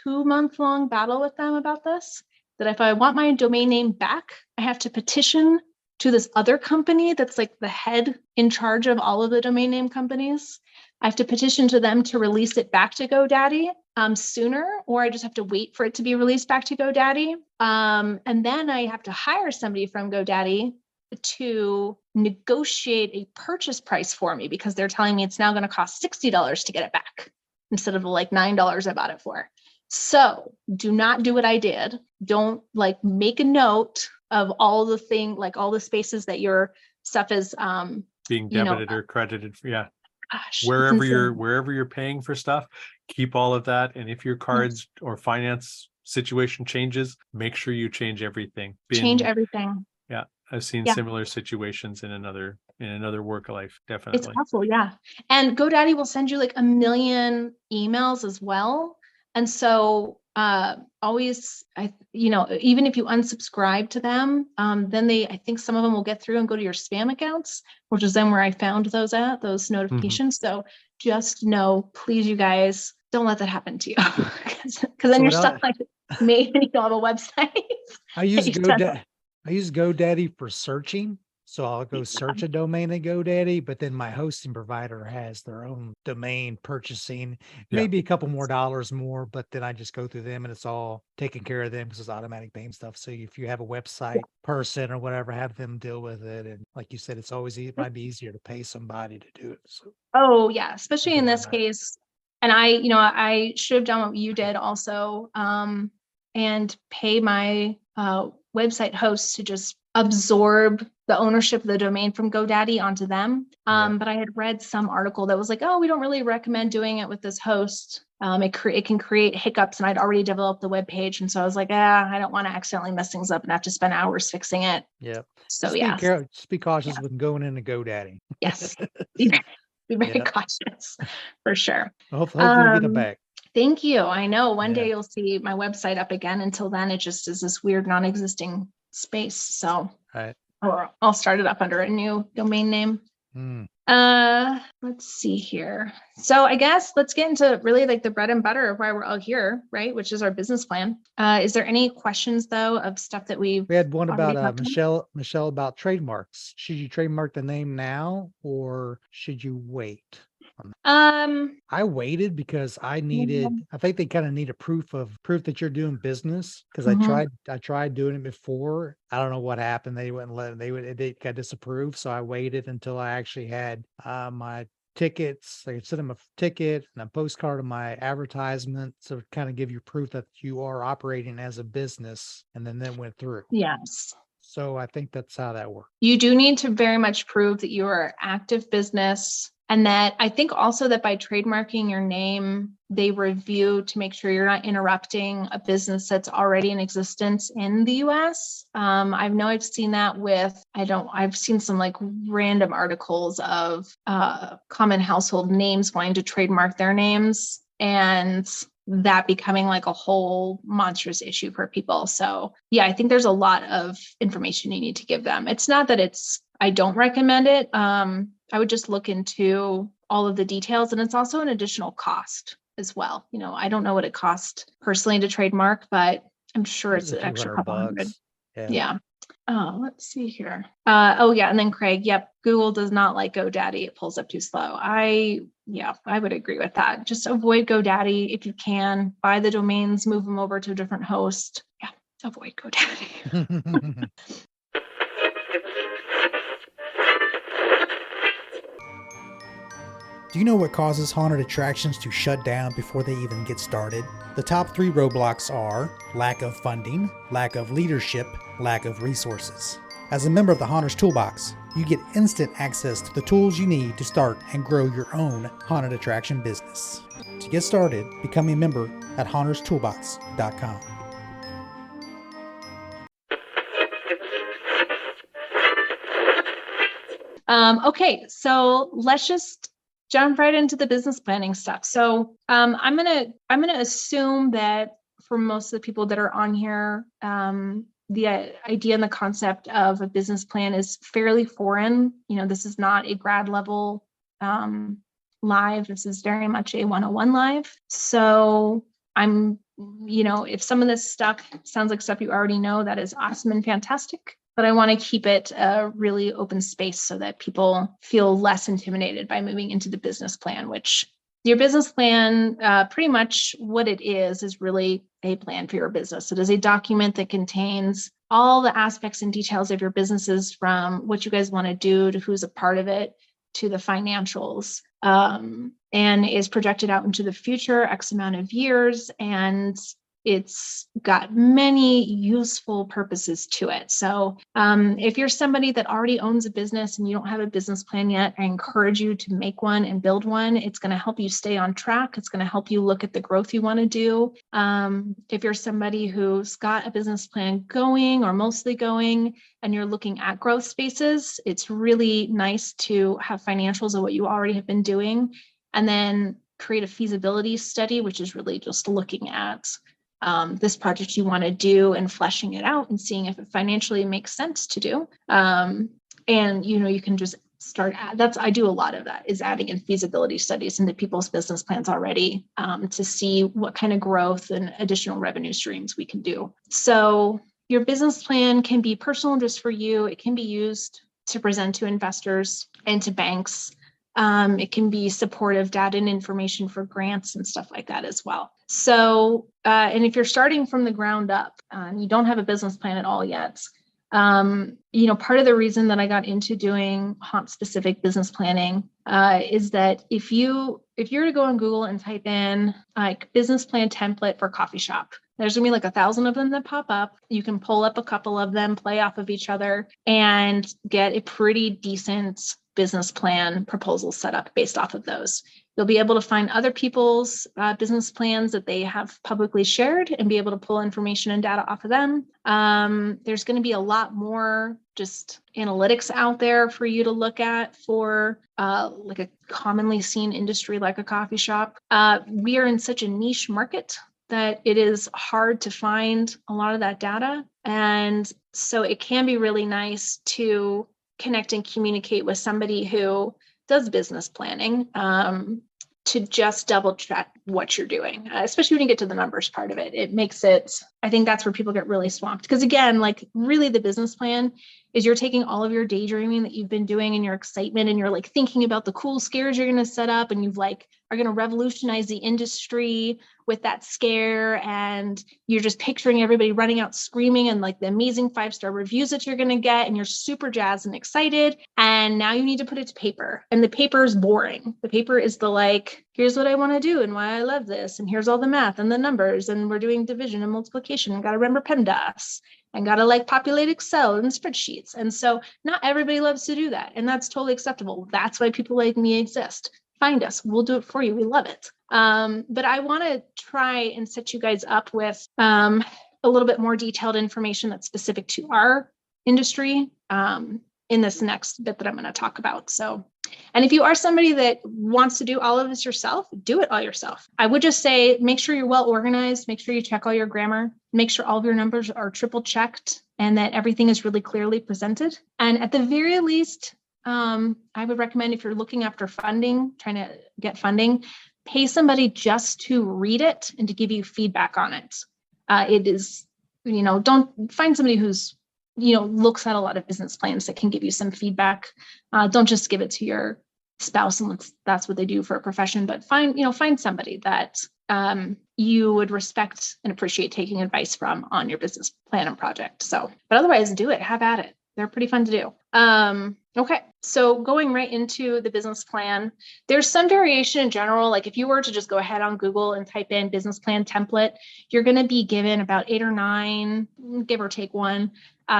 2-month-long battle with them about this, that if I want my domain name back, I have to petition to this other company that's like the head in charge of all of the domain name companies. I have to petition to them to release it back to GoDaddy sooner, or I just have to wait for it to be released back to GoDaddy. And then I have to hire somebody from GoDaddy to negotiate a purchase price for me, because they're telling me it's now going to cost $60 to get it back instead of the like $9 I bought it for. So do not do what I did. Don't like make a note of all the thing, like all the spaces that your stuff is being debited or credited. Yeah. Gosh, Wherever you're paying for stuff, keep all of that. And if your cards or finance situation changes, make sure you change everything. Change everything. Yeah. I've seen similar situations in another work life. Definitely. It's awful. Yeah. And GoDaddy will send you like a million emails as well. And so always, even if you unsubscribe to them, then I think some of them will get through and go to your spam accounts, which is then where I found those notifications. Mm-hmm. So just know, please, you guys, don't let that happen to you, because then you're stuck like me and you don't have a website. I use GoDaddy for searching. So I'll go search a domain at GoDaddy, but then my hosting provider has their own domain purchasing, maybe a couple more dollars more, but then I just go through them and it's all taken care of them because it's automatic payment stuff. So if you have a website person or whatever, have them deal with it. And like you said, it might be easier to pay somebody to do it. So. Oh yeah, especially in this case. And I should have done what you did also, and pay my website hosts to just absorb the ownership of the domain from GoDaddy onto them. But I had read some article that was like, oh, we don't really recommend doing it with this host. It can create hiccups, and I'd already developed the web page. And so I was like, I don't want to accidentally mess things up and have to spend hours fixing it. Yeah. So just be cautious with going into GoDaddy. Yes. Be very Yeah. cautious for sure. Hopefully you get them back. Thank you. I know one Yeah. day you'll see my website up again. Until then, it just is this weird non-existing space. So Right. or I'll start it up under a new domain name. Mm. Let's see here. So I guess let's get into really like the bread and butter of why we're all here, right? Which is our business plan. Is there any questions though of stuff that We had one already about talked about? Michelle about trademarks. Should you trademark the name now or should you wait? I waited because I think they kind of need a proof that you're doing business because Mhm. I tried doing it before. I don't know what happened. They wouldn't let they got disapproved. So I waited until I actually had my tickets. I could send them a ticket and a postcard of my advertisement. So it kind of give you proof that you are operating as a business. And then that went through. Yes. So I think that's how that works. You do need to very much prove that you are active business. And that I think also that by trademarking your name, they review to make sure you're not interrupting a business that's already in existence in the US. I've seen that I've seen some like random articles of common household names wanting to trademark their names and that becoming like a whole monstrous issue for people. So yeah, I think there's a lot of information you need to give them. It's not that I don't recommend it. I would just look into all of the details, and it's also an additional cost as well. I don't know what it costs personally to trademark, but I'm sure it's a an few extra $100 couple hundred. bucks. Yeah. Oh, let's see here. Oh yeah, and then Craig, yep, Google does not like GoDaddy. It pulls up too slow. I would agree with that. Just avoid GoDaddy if you can. Buy the domains, move them over to a different host. Yeah, avoid GoDaddy. Do you know what causes haunted attractions to shut down before they even get started? The top 3 roadblocks are lack of funding, lack of leadership, lack of resources. As a member of the Haunters Toolbox, you get instant access to the tools you need to start and grow your own haunted attraction business. To get started, become a member at haunterstoolbox.com. Okay, so let's just jump right into the business planning stuff. So I'm gonna assume that for most of the people that are on here, the idea and the concept of a business plan is fairly foreign. This is not a grad level live. This is very much a 101 live. So if some of this stuff sounds like stuff you already know, that is awesome and fantastic. But I want to keep it a really open space so that people feel less intimidated by moving into the business plan, which your business plan, pretty much what it is really a plan for your business. It is a document that contains all the aspects and details of your businesses, from what you guys want to do to who's a part of it to the financials, and is projected out into the future X amount of years. And it's got many useful purposes to it. So if you're somebody that already owns a business and you don't have a business plan yet, I encourage you to make one and build one. It's going to help you stay on track. It's going to help you look at the growth you want to do. If you're somebody who's got a business plan going or mostly going, and you're looking at growth spaces, it's really nice to have financials of what you already have been doing, and then create a feasibility study, which is really just looking at this project you want to do and fleshing it out and seeing if it financially makes sense to do. And you can just start I do a lot of that, is adding in feasibility studies into people's business plans already, to see what kind of growth and additional revenue streams we can do. So your business plan can be personal just for you. It can be used to present to investors and to banks. It can be supportive data and information for grants and stuff like that as well. So, and if you're starting from the ground up, you don't have a business plan at all yet, part of the reason that I got into doing haunt specific business planning is that if you were to go on Google and type in like business plan template for coffee shop, there's gonna be like 1,000 of them that pop up. You can pull up a couple of them, play off of each other, and get a pretty decent business plan proposals set up based off of those. You'll be able to find other people's business plans that they have publicly shared and be able to pull information and data off of them. There's going to be a lot more just analytics out there for you to look at for like a commonly seen industry like a coffee shop. We are in such a niche market that it is hard to find a lot of that data. And so it can be really nice to connect and communicate with somebody who does business planning to just double check what you're doing, especially when you get to the numbers part of it. It makes it, I think that's where people get really swamped. Because again, like really the business plan is you're taking all of your daydreaming that you've been doing and your excitement and you're like thinking about the cool scares you're going to set up and you've like are going to revolutionize the industry with that scare, and you're just picturing everybody running out screaming and like the amazing 5-star reviews that you're going to get, and you're super jazzed and excited, and now you need to put it to paper, and the paper is boring. The paper is the like, here's what I want to do and why I love this, and here's all the math and the numbers, and we're doing division and multiplication, and got to remember PEMDAS, and got to like populate Excel and spreadsheets. And so not everybody loves to do that, and that's totally acceptable. That's why people like me exist. Find us, we'll do it for you. We love it. But I want to try and set you guys up with a little bit more detailed information that's specific to our industry in this next bit that I'm going to talk about. So, and if you are somebody that wants to do all of this yourself, do it all yourself. I would just say, make sure you're well organized, make sure you check all your grammar, make sure all of your numbers are triple checked and that everything is really clearly presented. And at the very least, I would recommend if you're looking after funding, trying to get funding, pay somebody just to read it and to give you feedback on it. It is, don't find somebody who's, looks at a lot of business plans that can give you some feedback. Don't just give it to your spouse unless that's what they do for a profession, but find somebody that you would respect and appreciate taking advice from on your business plan and project. So, but otherwise do it, have at it. They're pretty fun to do. Okay, so going right into the business plan, there's some variation in general. Like if you were to just go ahead on Google and type in business plan template, you're going to be given about 8 or 9, give or take one,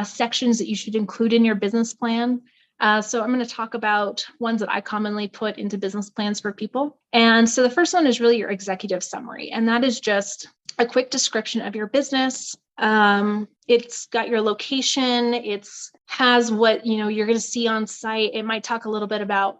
sections that you should include in your business plan. So I'm going to talk about ones that I commonly put into business plans for people. And so the first one is really your executive summary, and that is just a quick description of your business. It's got your location. It's has what, you're going to see on site. It might talk a little bit about,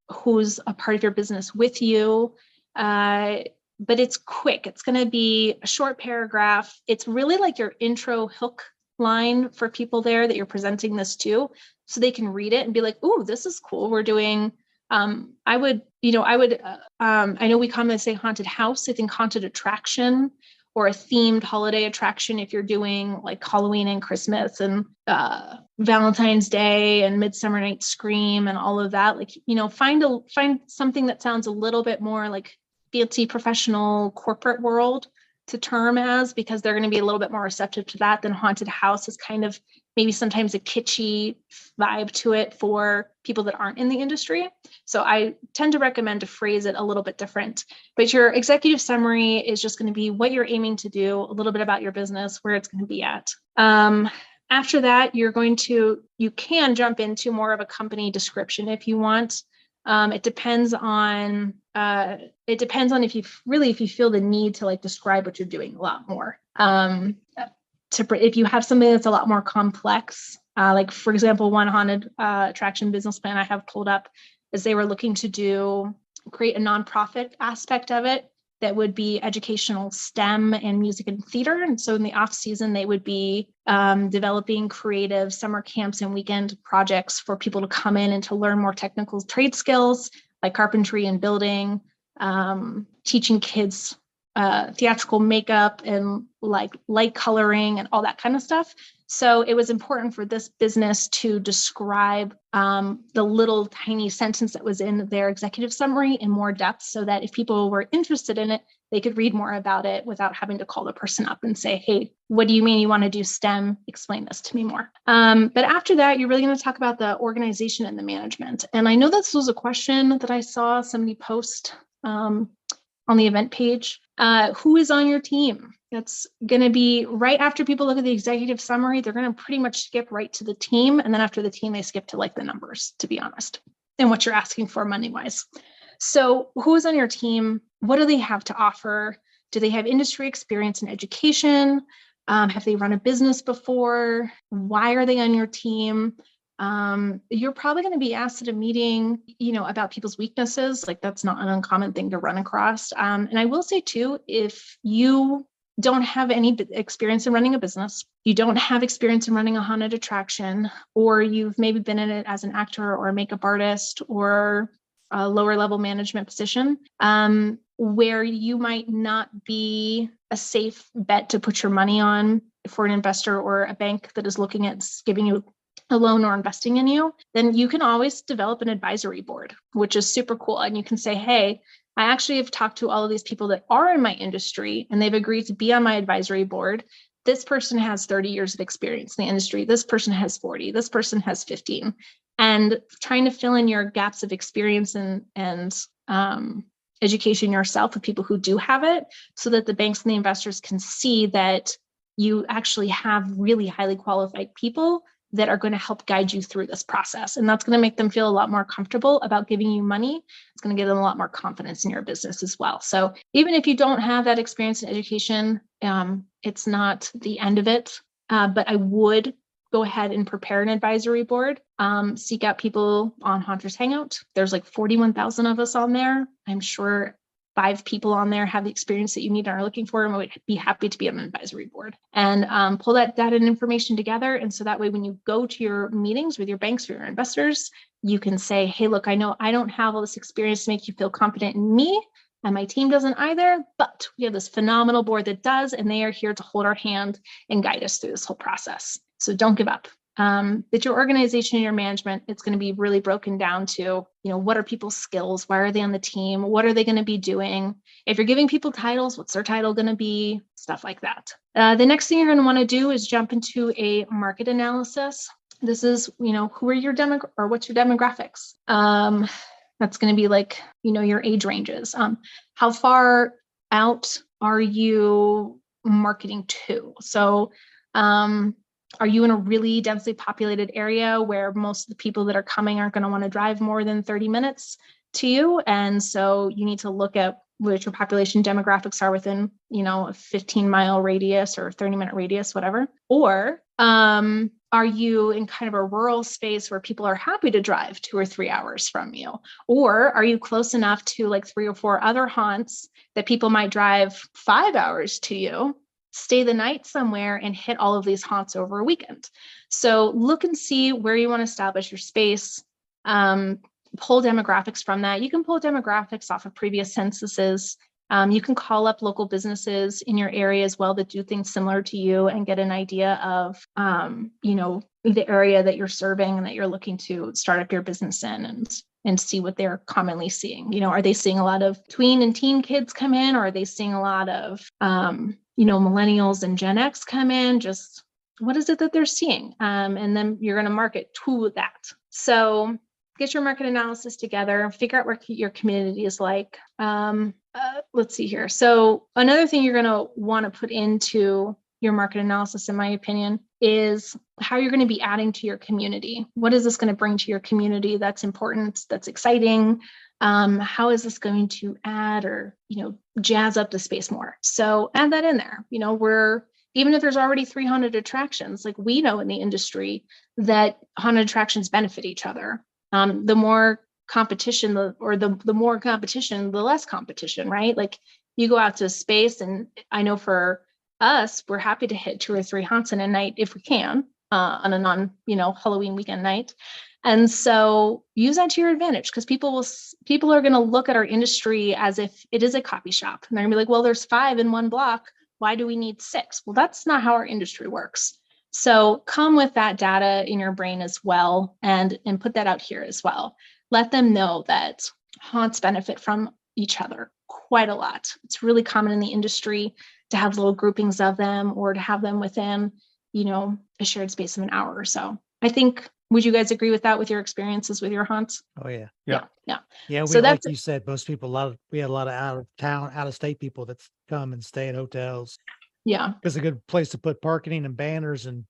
who's a part of your business with you. But it's quick. It's going to be a short paragraph. It's really like your intro hook line for people there that you're presenting this to, so they can read it and be like, "Ooh, this is cool. We're doing." I know we commonly say haunted house. I think haunted attraction or a themed holiday attraction, if you're doing like Halloween and Christmas and Valentine's Day and Midsummer Night's Scream and all of that, like, find something that sounds a little bit more like fancy professional corporate world to term as, because they're going to be a little bit more receptive to that than haunted house is kind of maybe sometimes a kitschy vibe to it for people that aren't in the industry. So I tend to recommend to phrase it a little bit different. But your executive summary is just going to be what you're aiming to do, a little bit about your business, where it's going to be at. After that, you can jump into more of a company description if you want. It depends on if you feel the need to like describe what you're doing a lot more. If you have something that's a lot more complex, like for example, one haunted attraction business plan I have pulled up is they were looking to create a nonprofit aspect of it that would be educational STEM and music and theater. And so in the off season, they would be developing creative summer camps and weekend projects for people to come in and to learn more technical trade skills like carpentry and building, teaching kids theatrical makeup and like light coloring and all that kind of stuff. So it was important for this business to describe the little tiny sentence that was in their executive summary in more depth, so that if people were interested in it, they could read more about it without having to call the person up and say, "Hey, what do you mean you want to do STEM? Explain this to me more." But after that, you're really going to talk about the organization and the management. And I know this was a question that I saw somebody post on the event page. Who is on your team? That's going to be right after people look at the executive summary, they're going to pretty much skip right to the team. And then after the team, they skip to like the numbers, to be honest, and what you're asking for money wise. So who is on your team? What do they have to offer? Do they have industry experience in education? Have they run a business before? Why are they on your team? You're probably going to be asked at a meeting, about people's weaknesses. Like that's not an uncommon thing to run across. And I will say too, if you don't have any experience in running a business, you don't have experience in running a haunted attraction, or you've maybe been in it as an actor or a makeup artist or a lower level management position, where you might not be a safe bet to put your money on for an investor or a bank that is looking at giving you a loan or investing in you, then you can always develop an advisory board, which is super cool. And you can say, hey, I actually have talked to all of these people that are in my industry and they've agreed to be on my advisory board. This person has 30 years of experience in the industry. This person has 40. This person has 15. And trying to fill in your gaps of experience and education yourself with people who do have it, so that the banks and the investors can see that you actually have really highly qualified people that are going to help guide you through this process. And that's going to make them feel a lot more comfortable about giving you money. It's going to give them a lot more confidence in your business as well. So even if you don't have that experience in education, it's not the end of it. But I would go ahead and prepare an advisory board. Seek out people on Haunters Hangout. There's like 41,000 of us on there. I'm sure 5 people on there have the experience that you need and are looking for, and would be happy to be on an advisory board and pull that data and information together. And so that way, when you go to your meetings with your banks or your investors, you can say, hey, look, I know I don't have all this experience to make you feel confident in me, and my team doesn't either, but we have this phenomenal board that does, and they are here to hold our hand and guide us through this whole process. So don't give up. That your organization and your management, it's going to be really broken down to, what are people's skills? Why are they on the team? What are they going to be doing? If you're giving people titles, what's their title going to be? Stuff like that. The next thing you're going to want to do is jump into a market analysis. This is, who are your what's your demographics? That's going to be like, your age ranges. How far out are you marketing to? So, are you in a really densely populated area where most of the people that are coming aren't going to want to drive more than 30 minutes to you? And so you need to look at what your population demographics are within, a 15-mile radius or 30-minute radius, whatever. Or are you in kind of a rural space where people are happy to drive 2 or 3 hours from you? Or are you close enough to like 3 or 4 other haunts that people might drive 5 hours to you, stay the night somewhere, and hit all of these haunts over a weekend? So look and see where you want to establish your space. Pull demographics from that. You can pull demographics off of previous censuses. You can call up local businesses in your area as well that do things similar to you and get an idea of, the area that you're serving and that you're looking to start up your business in, and see what they're commonly seeing. Are they seeing a lot of tween and teen kids come in, or are they seeing a lot of, millennials and Gen X come in? Just what is it that they're seeing? And then you're going to market to that. So get your market analysis together, figure out what your community is like. Let's see here. So another thing you're going to want to put into your market analysis, in my opinion, is how you're going to be adding to your community. What is this going to bring to your community that's important, that's exciting? How is this going to add or, jazz up the space more? So add that in there. Even if there's already 300 attractions, like we know in the industry that haunted attractions benefit each other. The more competition, the more competition, the less competition, right? Like you go out to space, and I know for us, we're happy to hit 2 or 3 haunts in a night if we can, on a Halloween weekend night. And so use that to your advantage, because people are going to look at our industry as if it is a copy shop, and they're going to be like, well, there's 5 in one block. Why do we need 6? Well, that's not how our industry works. So come with that data in your brain as well, and put that out here as well. Let them know that haunts benefit from each other quite a lot. It's really common in the industry to have little groupings of them, or to have them within, a shared space of an hour or so. I think Would you guys agree with that with your experiences with your haunts? Oh yeah. Yeah. Yeah, So like that's you said, most people, we had a lot of out of town, out of state people that come and stay at hotels yeah. because a good place to put parking and banners and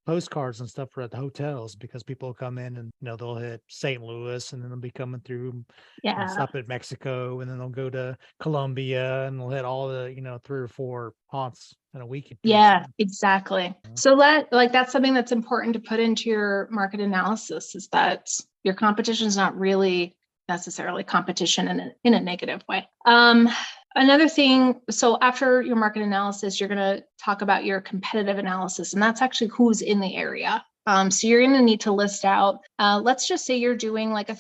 postcards and stuff are at the hotels because people come in and they'll hit St. Louis and then they'll be coming through and Yeah. stop at Mexico and then they'll go to Colombia and they'll hit all the 3 or 4 haunts in a weekend. Yeah, exactly. Yeah. So that's something that's important to put into your market analysis is that your competition is not really necessarily competition in a negative way. Another thing, so after your market analysis, you're going to talk about your competitive analysis, and that's actually who's in the area. So you're going to need to list out, let's just say you're doing like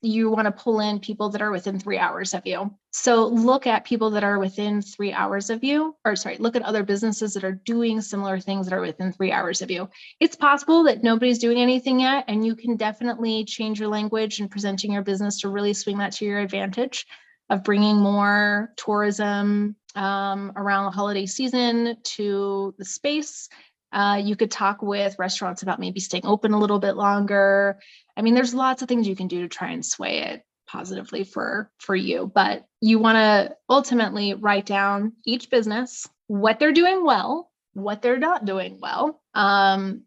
you want to pull in people that are within 3 hours of you. So look at people that are within 3 hours of you, look at other businesses that are doing similar things that are within 3 hours of you. It's possible that nobody's doing anything yet, and you can definitely change your language and presenting your business to really swing that to your advantage of bringing more tourism around the holiday season to the space. You could talk with restaurants about maybe staying open a little bit longer. I mean, there's lots of things you can do to try and sway it positively for you, but you want to ultimately write down each business, what they're doing well, what they're not doing well.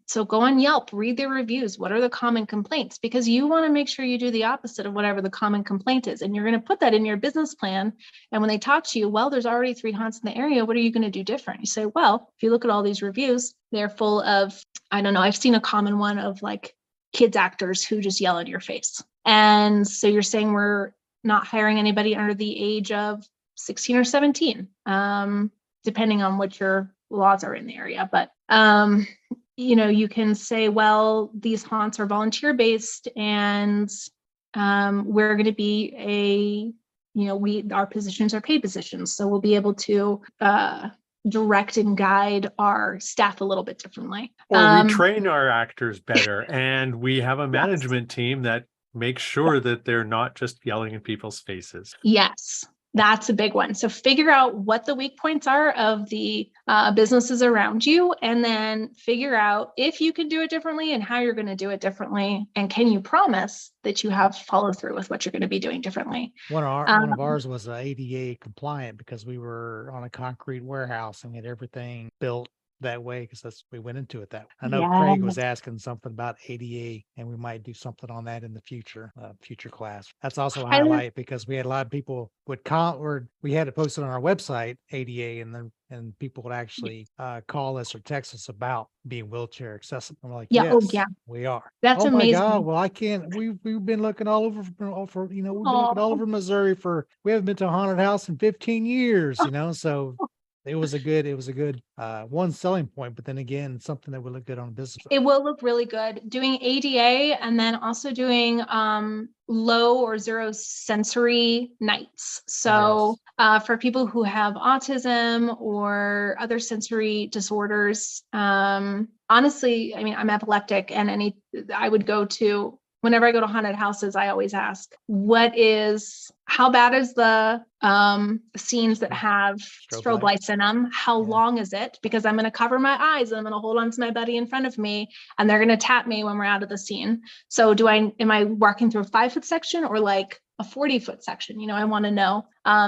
So go on Yelp, read their reviews. What are the common complaints? Because you want to make sure you do the opposite of whatever the common complaint is. And you're going to put that in your business plan. And when they talk to you, well, there's already 3 haunts in the area. What are you going to do different? You say, well, if you look at all these reviews, they're full of, I don't know, I've seen a common one of like kids actors who just yell in your face. And so you're saying we're not hiring anybody under the age of 16 or 17, depending on what your laws are in the area. But, you can say, well, these haunts are volunteer based and we're going to be our positions are paid positions. So we'll be able to direct and guide our staff a little bit differently. Or we train our actors better and we have a management team that makes sure that they're not just yelling in people's faces. Yes. That's a big one. So figure out what the weak points are of the businesses around you, and then figure out if you can do it differently and how you're going to do it differently. And can you promise that you have follow through with what you're going to be doing differently? One of ours was ADA compliant because we were on a concrete warehouse and we had everything built that way because we went into it that way. I know Craig was asking something about ADA and we might do something on that in the future class. That's also a highlight because we had a lot of people we had it posted on our website, ADA, and people would actually call us or text us about being wheelchair accessible. I'm like, yes, we are. That's amazing. My God, well, I can't. We've been looking all over we've been looking all over Missouri we haven't been to a haunted house in 15 years, so. It was a good one selling point, but then again, something that would look good on business. It will look really good doing ADA and then also doing low or zero sensory nights. So for people who have autism or other sensory disorders, honestly, I mean, I'm epileptic and whenever I go to haunted houses, I always ask, how bad is the scenes that have strobe lights in them? How long is it? Because I'm going to cover my eyes and I'm going to hold on to my buddy in front of me and they're going to tap me when we're out of the scene. So am I walking through a 5-foot section or like a 40-foot section? I want to know,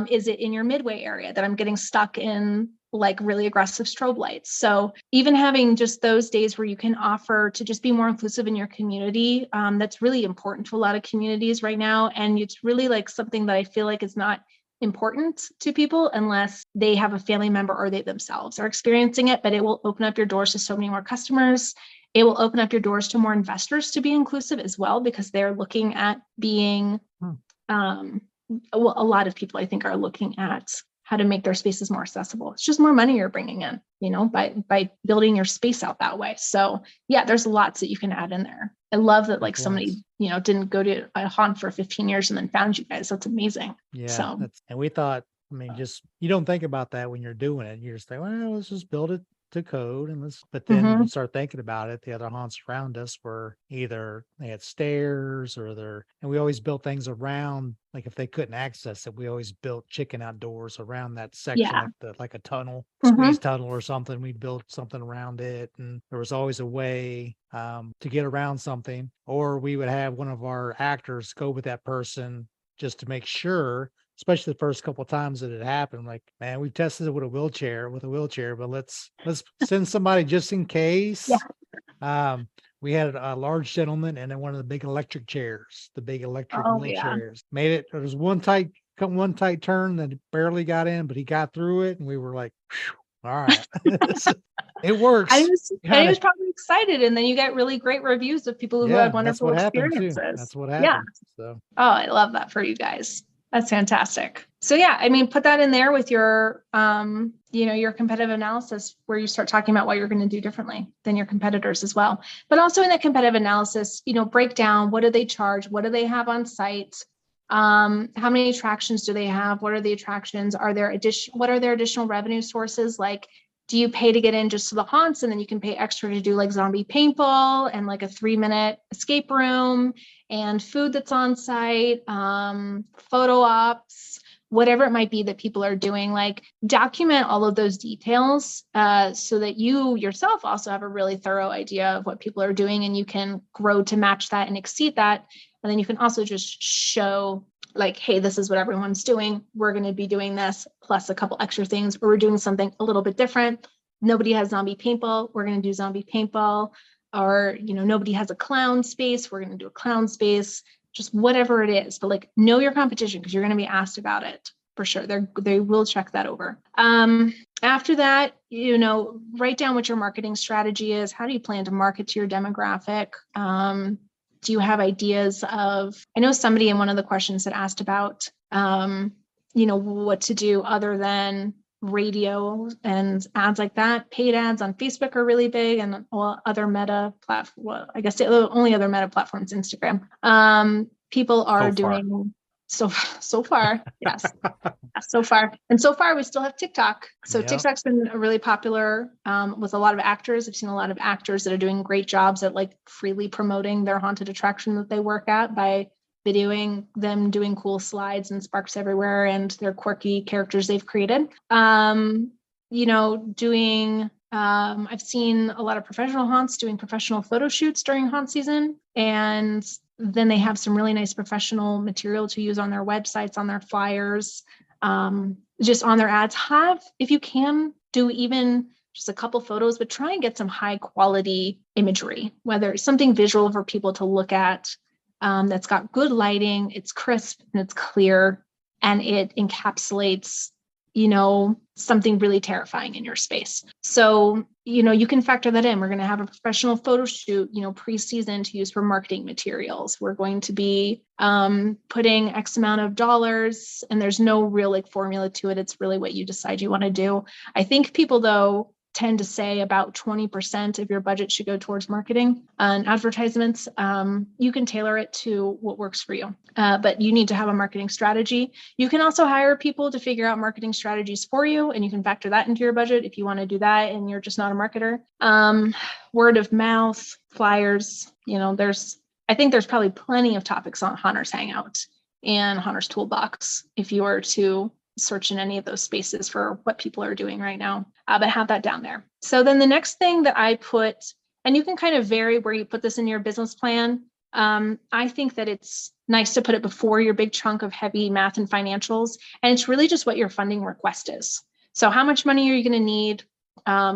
is it in your midway area that I'm getting stuck in like really aggressive strobe lights? So even having just those days where you can offer to just be more inclusive in your community, that's really important to a lot of communities right now. And it's really like something that I feel like is not important to people unless they have a family member or they themselves are experiencing it, but it will open up your doors to so many more customers. It will open up your doors to more investors to be inclusive as well, because they're looking at being, a lot of people I think are looking at how to make their spaces more accessible. It's just more money you're bringing in, by building your space out that way. So there's lots that you can add in there. I love that somebody, didn't go to a haunt for 15 years and then found you guys. That's amazing. Yeah. And we thought, just, you don't think about that when you're doing it. You just think, well, let's just build it to code and but then Mhm. you start thinking about it, the other haunts around us were either they had stairs and we always built things around, like if they couldn't access it, we always built chicken outdoors around that section, Yeah. like a tunnel, squeeze Mhm. tunnel or something. We built something around it, and there was always a way to get around something, or we would have one of our actors go with that person just to make sure, especially the first couple of times that it happened. Like, man, we've tested it with a wheelchair, but let's send somebody just in Yeah. case. We had a large gentleman and then one of the big electric chairs, the big electric Oh, yeah. wheelchairs. Made it. There was one tight turn that barely got in, but he got through it, and we were like, "Phew, all right, it works." And he Kind of, was probably excited, and then you get really great reviews of people who had yeah. That's wonderful what happened too. experiences. That's what Yeah. happened. So Oh, I love that for you guys. That's fantastic. So yeah, I mean, put that in there with your, your competitive analysis where you start talking about what you're going to do differently than your competitors as well. But also in that competitive analysis, break down, what do they charge? What do they have on site? How many attractions do they have? What are the attractions? What are their additional revenue sources? Like, do you pay to get in just to the haunts, and then you can pay extra to do like zombie paintball and like a 3-minute escape room and food that's on site, photo ops, whatever it might be that people are doing? Like, document all of those details so that you yourself also have a really thorough idea of what people are doing, and you can grow to match that and exceed that. And then you can also just show like, hey, this is what everyone's doing. We're going to be doing this plus a couple extra things, or we're doing something a little bit different. Nobody has zombie paintball. We're going to do zombie paintball. Or, nobody has a clown space. We're going to do a clown space, just whatever it is. But like, know your competition, because you're going to be asked about it for sure. They will check that over. After that, write down what your marketing strategy is. How do you plan to market to your demographic? Do you have ideas of, I know somebody in one of the questions that asked about, what to do other than radio and ads like that. Paid ads on Facebook are really big, and other meta platform. Well, I guess the only other meta platform is Instagram. People are doing so far. Yes. So far. And so far, we still have TikTok. So Yep. TikTok's been really popular with a lot of actors. I've seen a lot of actors that are doing great jobs at like freely promoting their haunted attraction that they work at by videoing them doing cool slides and sparks everywhere and their quirky characters they've created. I've seen a lot of professional haunts doing professional photo shoots during haunt season. And then they have some really nice professional material to use on their websites, on their flyers, just on their ads. If you can, do even just a couple photos, but try and get some high quality imagery, whether it's something visual for people to look at, that's got good lighting, it's crisp and it's clear, and it encapsulates, something really terrifying in your space. So, you can factor that in. We're going to have a professional photo shoot, pre-season to use for marketing materials. We're going to be putting X amount of dollars, and there's no real like formula to it. It's really what you decide you want to do. I think people, though, tend to say about 20% of your budget should go towards marketing and advertisements. You can tailor it to what works for you, but you need to have a marketing strategy. You can also hire people to figure out marketing strategies for you, and you can factor that into your budget if you want to do that and you're just not a marketer. Word of mouth, flyers, I think there's probably plenty of topics on Haunters Hangout and Haunters Toolbox if you were to search in any of those spaces for what people are doing right now, but have that down there. So then the next thing that I put, and you can kind of vary where you put this in your business plan. I think that it's nice to put it before your big chunk of heavy math and financials. And it's really just what your funding request is. So how much money are you going to need?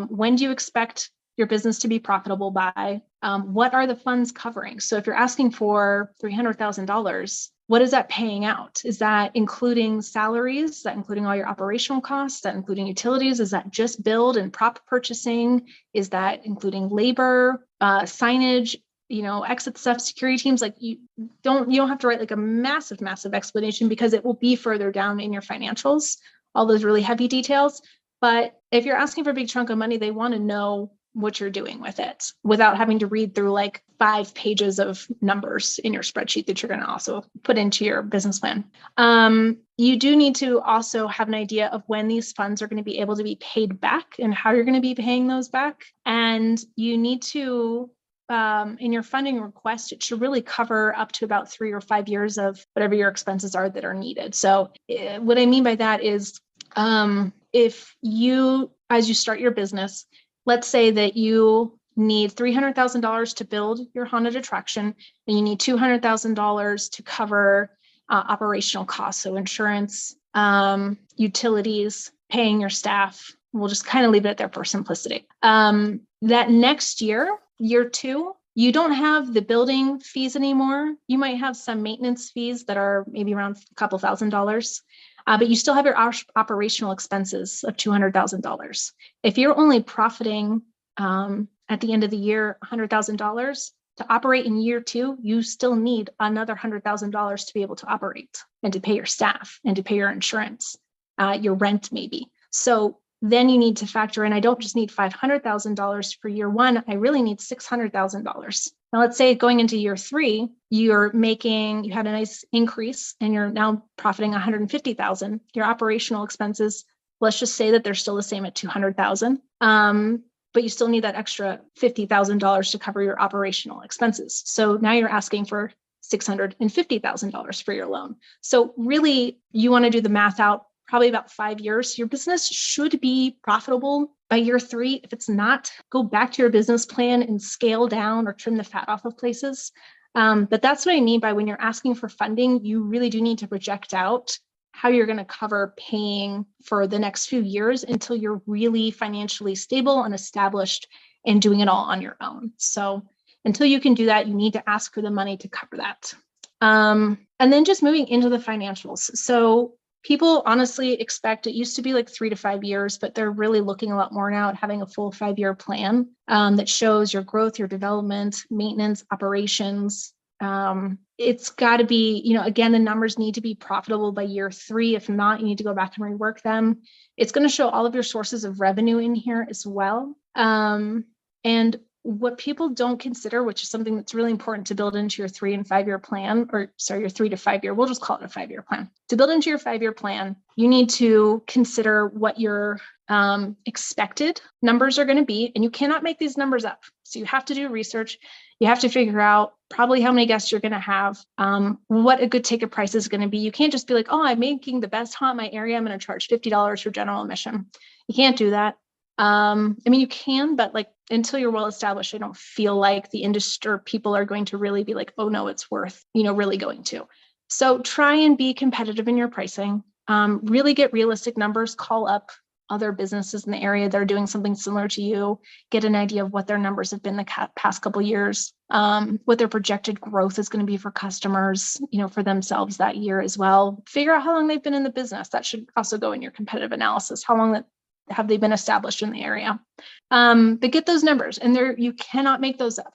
When do you expect your business to be profitable by? What are the funds covering? So if you're asking for $300,000, what is that paying out? Is that including salaries? Is that including all your operational costs? Is that including utilities? Is that just build and prop purchasing? Is that including labor, signage, exit stuff, security teams? Like you don't have to write like a massive explanation, because it will be further down in your financials, all those really heavy details. But if you're asking for a big chunk of money, they want to know what you're doing with it without having to read through like 5 pages of numbers in your spreadsheet that you're going to also put into your business plan. You do need to also have an idea of when these funds are going to be able to be paid back and how you're going to be paying those back. And you need to, in your funding request, it should really cover up to about 3 or 5 years of whatever your expenses are that are needed. So what I mean by that is, if you, as you start your business, let's say that you need $300,000 to build your haunted attraction, and you need $200,000 to cover operational costs, so insurance, utilities, paying your staff. We'll just kind of leave it there for simplicity. That next year, year 2, you don't have the building fees anymore. You might have some maintenance fees that are maybe around a couple $1,000s. But you still have your operational expenses of $200,000. If you're only profiting at the end of the year $100,000 to operate in year 2, you still need another $100,000 to be able to operate and to pay your staff and to pay your insurance, your rent maybe. So then you need to factor in, I don't just need $500,000 for year 1, I really need $600,000. Now, let's say going into year 3, you had a nice increase and you're now profiting $150,000. Your operational expenses, let's just say that they're still the same at $200,000. But you still need that extra $50,000 to cover your operational expenses. So now you're asking for $650,000 for your loan. So really, you want to do the math out probably about 5 years. Your business should be profitable by year 3. If it's not, go back to your business plan and scale down or trim the fat off of places. But that's what I mean by when you're asking for funding, you really do need to project out how you're going to cover paying for the next few years until you're really financially stable and established and doing it all on your own. So until you can do that, you need to ask for the money to cover that. And then just moving into the financials. So people honestly expect, it used to be like 3 to 5 years, but they're really looking a lot more now at having a full 5-year plan that shows your growth, your development, maintenance, operations. It's got to be, again, the numbers need to be profitable by year 3. If not, you need to go back and rework them. It's going to show all of your sources of revenue in here as well. And what people don't consider, which is something that's really important to build into your 3 and 5 year plan, your 3 to 5 year, we'll just call it a 5-year plan. To build into your 5-year plan, you need to consider what your expected numbers are going to be, and you cannot make these numbers up. So you have to do research. You have to figure out probably how many guests you're going to have, what a good ticket price is going to be. You can't just be like, oh, I'm making the best haunt in my area, I'm going to charge $50 for general admission. You can't do that. You can, but until you're well established, I don't feel like the industry or people are going to really be like, oh no, it's worth, really going to. So try and be competitive in your pricing, really get realistic numbers, call up other businesses in the area that are doing something similar to you, get an idea of what their numbers have been the past couple of years, what their projected growth is going to be for customers, for themselves that year as well. Figure out how long they've been in the business. That should also go in your competitive analysis. How long have they been established in the area? But get those numbers, and you cannot make those up.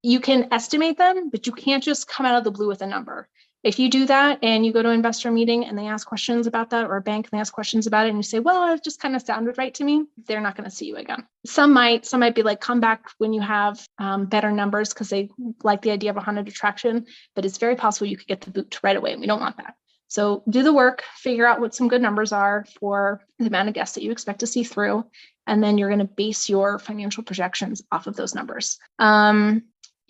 You can estimate them, but you can't just come out of the blue with a number. If you do that and you go to an investor meeting and they ask questions about that, or a bank and they ask questions about it, and you say, well, it just kind of sounded right to me, they're not going to see you again. Some might be like, come back when you have better numbers because they like the idea of a haunted attraction, but it's very possible you could get the boot right away, and we don't want that. So do the work, figure out what some good numbers are for the amount of guests that you expect to see through, and then you're going to base your financial projections off of those numbers.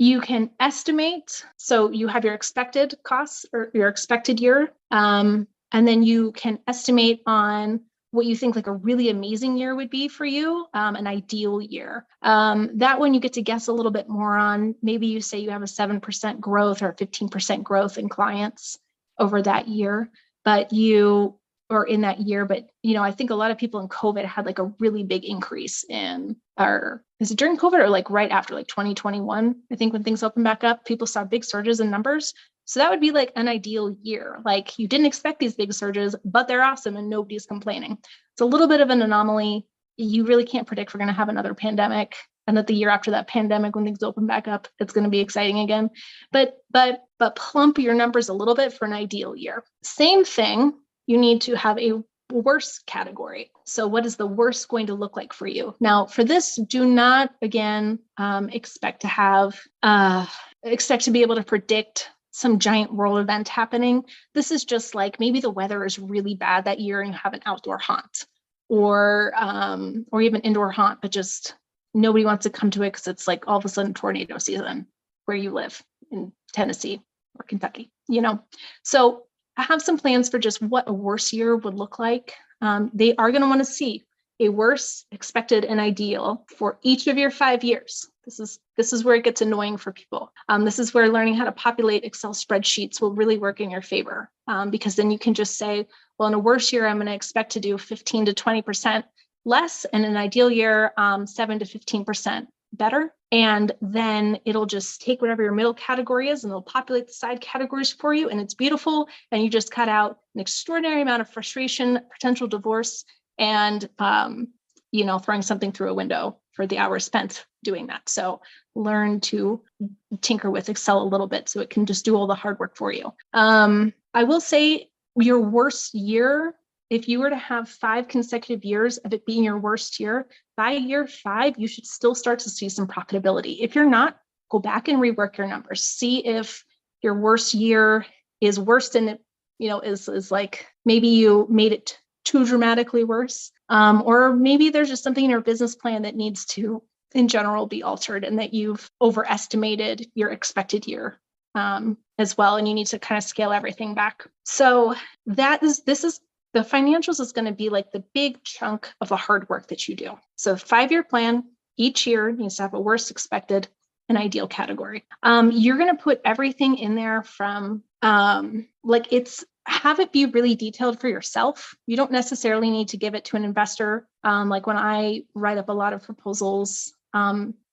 You can estimate, so you have your expected costs or your expected year, and then you can estimate on what you think a really amazing year would be for you, an ideal year. That one you get to guess a little bit more on. Maybe you say you have a 7% growth or 15% growth in clients over that year, but I think a lot of people in COVID had a really big increase is it during COVID or right after 2021? I think when things opened back up, people saw big surges in numbers. So that would be an ideal year. You didn't expect these big surges, but they're awesome and nobody's complaining. It's a little bit of an anomaly. You really can't predict we're going to have another pandemic, and that the year after that pandemic, when things open back up, it's going to be exciting again. But plump your numbers a little bit for an ideal year. Same thing. You need to have a worst category. So what is the worst going to look like for you? Now, for this, do not, again, expect to be able to predict some giant world event happening. This is just like maybe the weather is really bad that year and you have an outdoor haunt or even indoor haunt, but just nobody wants to come to it because it's like all of a sudden tornado season where you live in Tennessee or Kentucky, So I have some plans for just what a worse year would look like. They are going to want to see a worse, expected, and ideal for each of your 5 years. This is where it gets annoying for people. This is where learning how to populate Excel spreadsheets will really work in your favor, because then you can just say, well, in a worse year, I'm going to expect to do 15 to 20% less, and in an ideal year, 7 to 15% better. And then it'll just take whatever your middle category is and it'll populate the side categories for you. And it's beautiful. And you just cut out an extraordinary amount of frustration, potential divorce, and, throwing something through a window for the hours spent doing that. So learn to tinker with Excel a little bit so it can just do all the hard work for you. I will say your worst year, if you were to have 5 consecutive years of it being your worst year, by year 5, you should still start to see some profitability. If you're not, go back and rework your numbers. See if your worst year is worse than it, is like maybe you made it too dramatically worse. Or maybe there's just something in your business plan that needs to, in general, be altered and that you've overestimated your expected year as well. And you need to kind of scale everything back. So the financials is going to be like the big chunk of the hard work that you do. So 5-year plan, each year needs to have a worst, expected, and ideal category. You're going to put everything in there from have it be really detailed for yourself. You don't necessarily need to give it to an investor. Like when I write up a lot of proposals,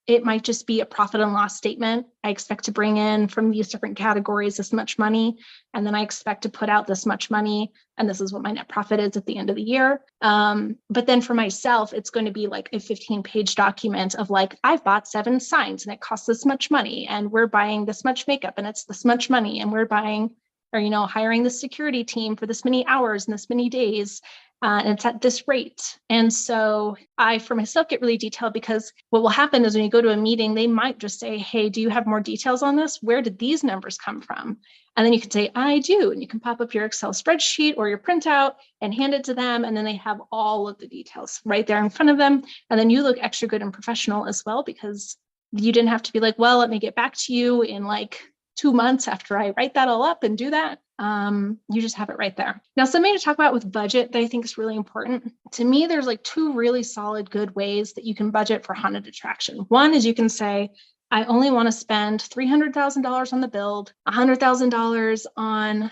it might just be a profit and loss statement. I expect to bring in from these different categories this much money, and then I expect to put out this much money, and this is what my net profit is at the end of the year. But then for myself, it's going to be like a 15-page document of like, I've bought 7 signs and it costs this much money, and we're buying this much makeup and it's this much money, and we're buying or hiring the security team for this many hours and this many days. And it's at this rate. And so I, for myself, get really detailed because what will happen is when you go to a meeting, they might just say, hey, do you have more details on this? Where did these numbers come from? And then you can say, I do. And you can pop up your Excel spreadsheet or your printout and hand it to them. And then they have all of the details right there in front of them. And then you look extra good and professional as well, because you didn't have to be like, well, let me get back to you in like 2 months after I write that all up and do that. You just have it right there. Now, something to talk about with budget that I think is really important. To me, there's like 2 really solid, good ways that you can budget for haunted attraction. One is you can say, I only want to spend $300,000 on the build, $100,000 on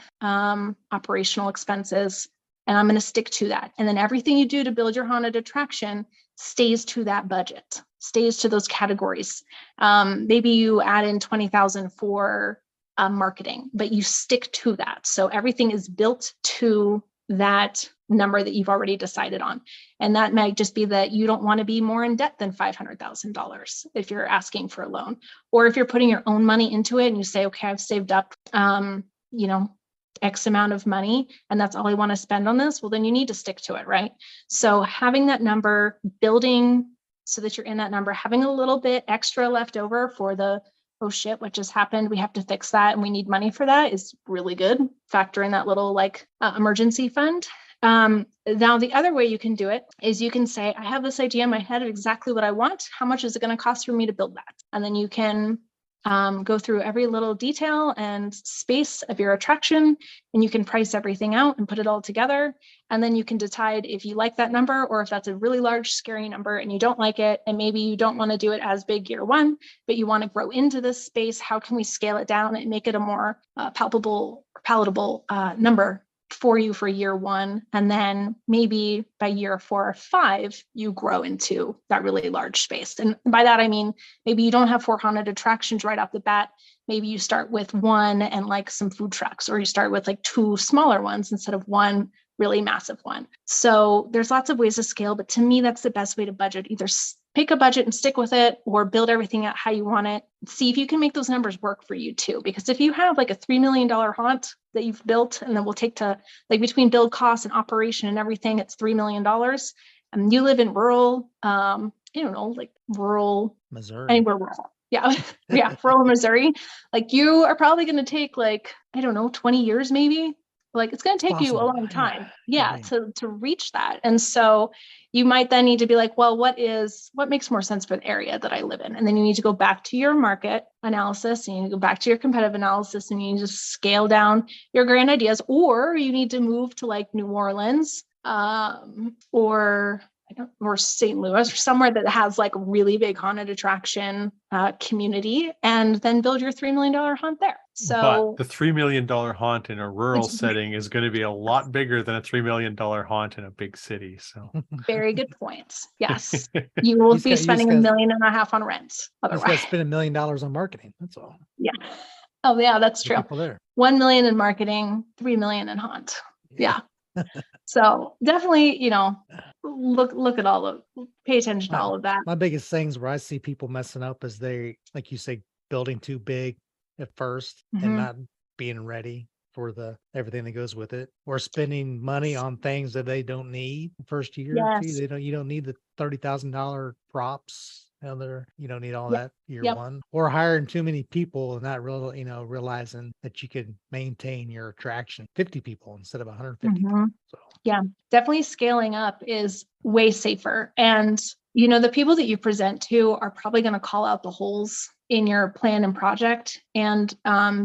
operational expenses, and I'm going to stick to that. And then everything you do to build your haunted attraction stays to that budget, stays to those categories. Maybe you add in $20,000 for marketing, but you stick to that. So everything is built to that number that you've already decided on. And that might just be that you don't want to be more in debt than $500,000 if you're asking for a loan, or if you're putting your own money into it and you say, okay, I've saved up, X amount of money, and that's all I want to spend on this. Well, then you need to stick to it, right? So having that number, building so that you're in that number, having a little bit extra left over for the, oh shit, what just happened? We have to fix that and we need money for that is really good. Factor in that little emergency fund. Now, the other way you can do it is you can say, I have this idea in my head of exactly what I want. How much is it going to cost for me to build that? And then you can go through every little detail and space of your attraction, and you can price everything out and put it all together. And then you can decide if you like that number or if that's a really large, scary number and you don't like it. And maybe you don't want to do it as big year 1, but you want to grow into this space. How can we scale it down and make it a more palatable number for you for year 1? And then maybe by year 4 or 5, you grow into that really large space. And by that, I mean, maybe you don't have 4 haunted attractions right off the bat. Maybe you start with 1 and like some food trucks, or you start with like 2 smaller ones instead of 1 really massive one. So there's lots of ways to scale, but to me, that's the best way to budget. Either pick a budget and stick with it, or build everything out how you want it. See if you can make those numbers work for you too. Because if you have like a $3 million haunt that you've built, and then we'll take to like between build costs and operation and everything, it's $3 million. And you live in rural, I don't know, like rural, Missouri. anywhere rural. Yeah. Yeah. Rural Missouri. Like you are probably going to take like, I don't know, 20 years maybe. Like it's going to take you a Possible, long yeah. time. Yeah. Maybe. To reach that. And so you might then need to be like, well, what makes more sense for the area that I live in? And then you need to go back to your market analysis, and you need to go back to your competitive analysis, and you need to scale down your grand ideas, or you need to move to like New Orleans, or St. Louis, or somewhere that has like a really big haunted attraction community, and then build your $3 million haunt there. So but the $3 million haunt in a rural It's- setting is going to be a lot bigger than a $3 million haunt in a big city. So very good points. Yes. You will be spending $1.5 million on rent. Just got to Otherwise. spend $1 million on marketing. That's all. Yeah. Oh yeah, that's Get true. people there. 1 million in marketing, 3 million in haunt. Yeah. So definitely, look at pay attention to Wow. all of that. My biggest things where I see people messing up is they, like you say, building too big at first Mhm. and not being ready for everything that goes with it, or spending money on things that they don't need the first year or two. Yes. You don't need the $30,000 props. You don't need all Yep. that year Yep. one, or hiring too many people and not realizing that you could maintain your attraction 50 people instead of 150 people. Mhm. So Yeah, definitely scaling up is way safer. And, the people that you present to are probably going to call out the holes in your plan and project. And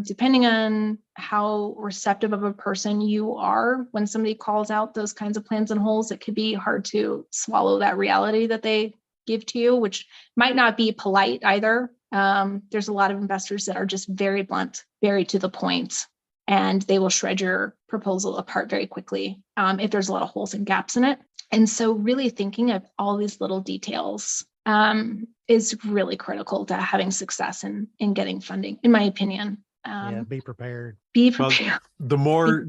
depending on how receptive of a person you are, when somebody calls out those kinds of plans and holes, it could be hard to swallow that reality that they give to you, which might not be polite either. There's a lot of investors that are just very blunt, very to the point, and they will shred your proposal apart very quickly if there's a lot of holes and gaps in it. And so really thinking of all these little details is really critical to having success in getting funding, in my opinion. yeah, be prepared. Be Well, prepared.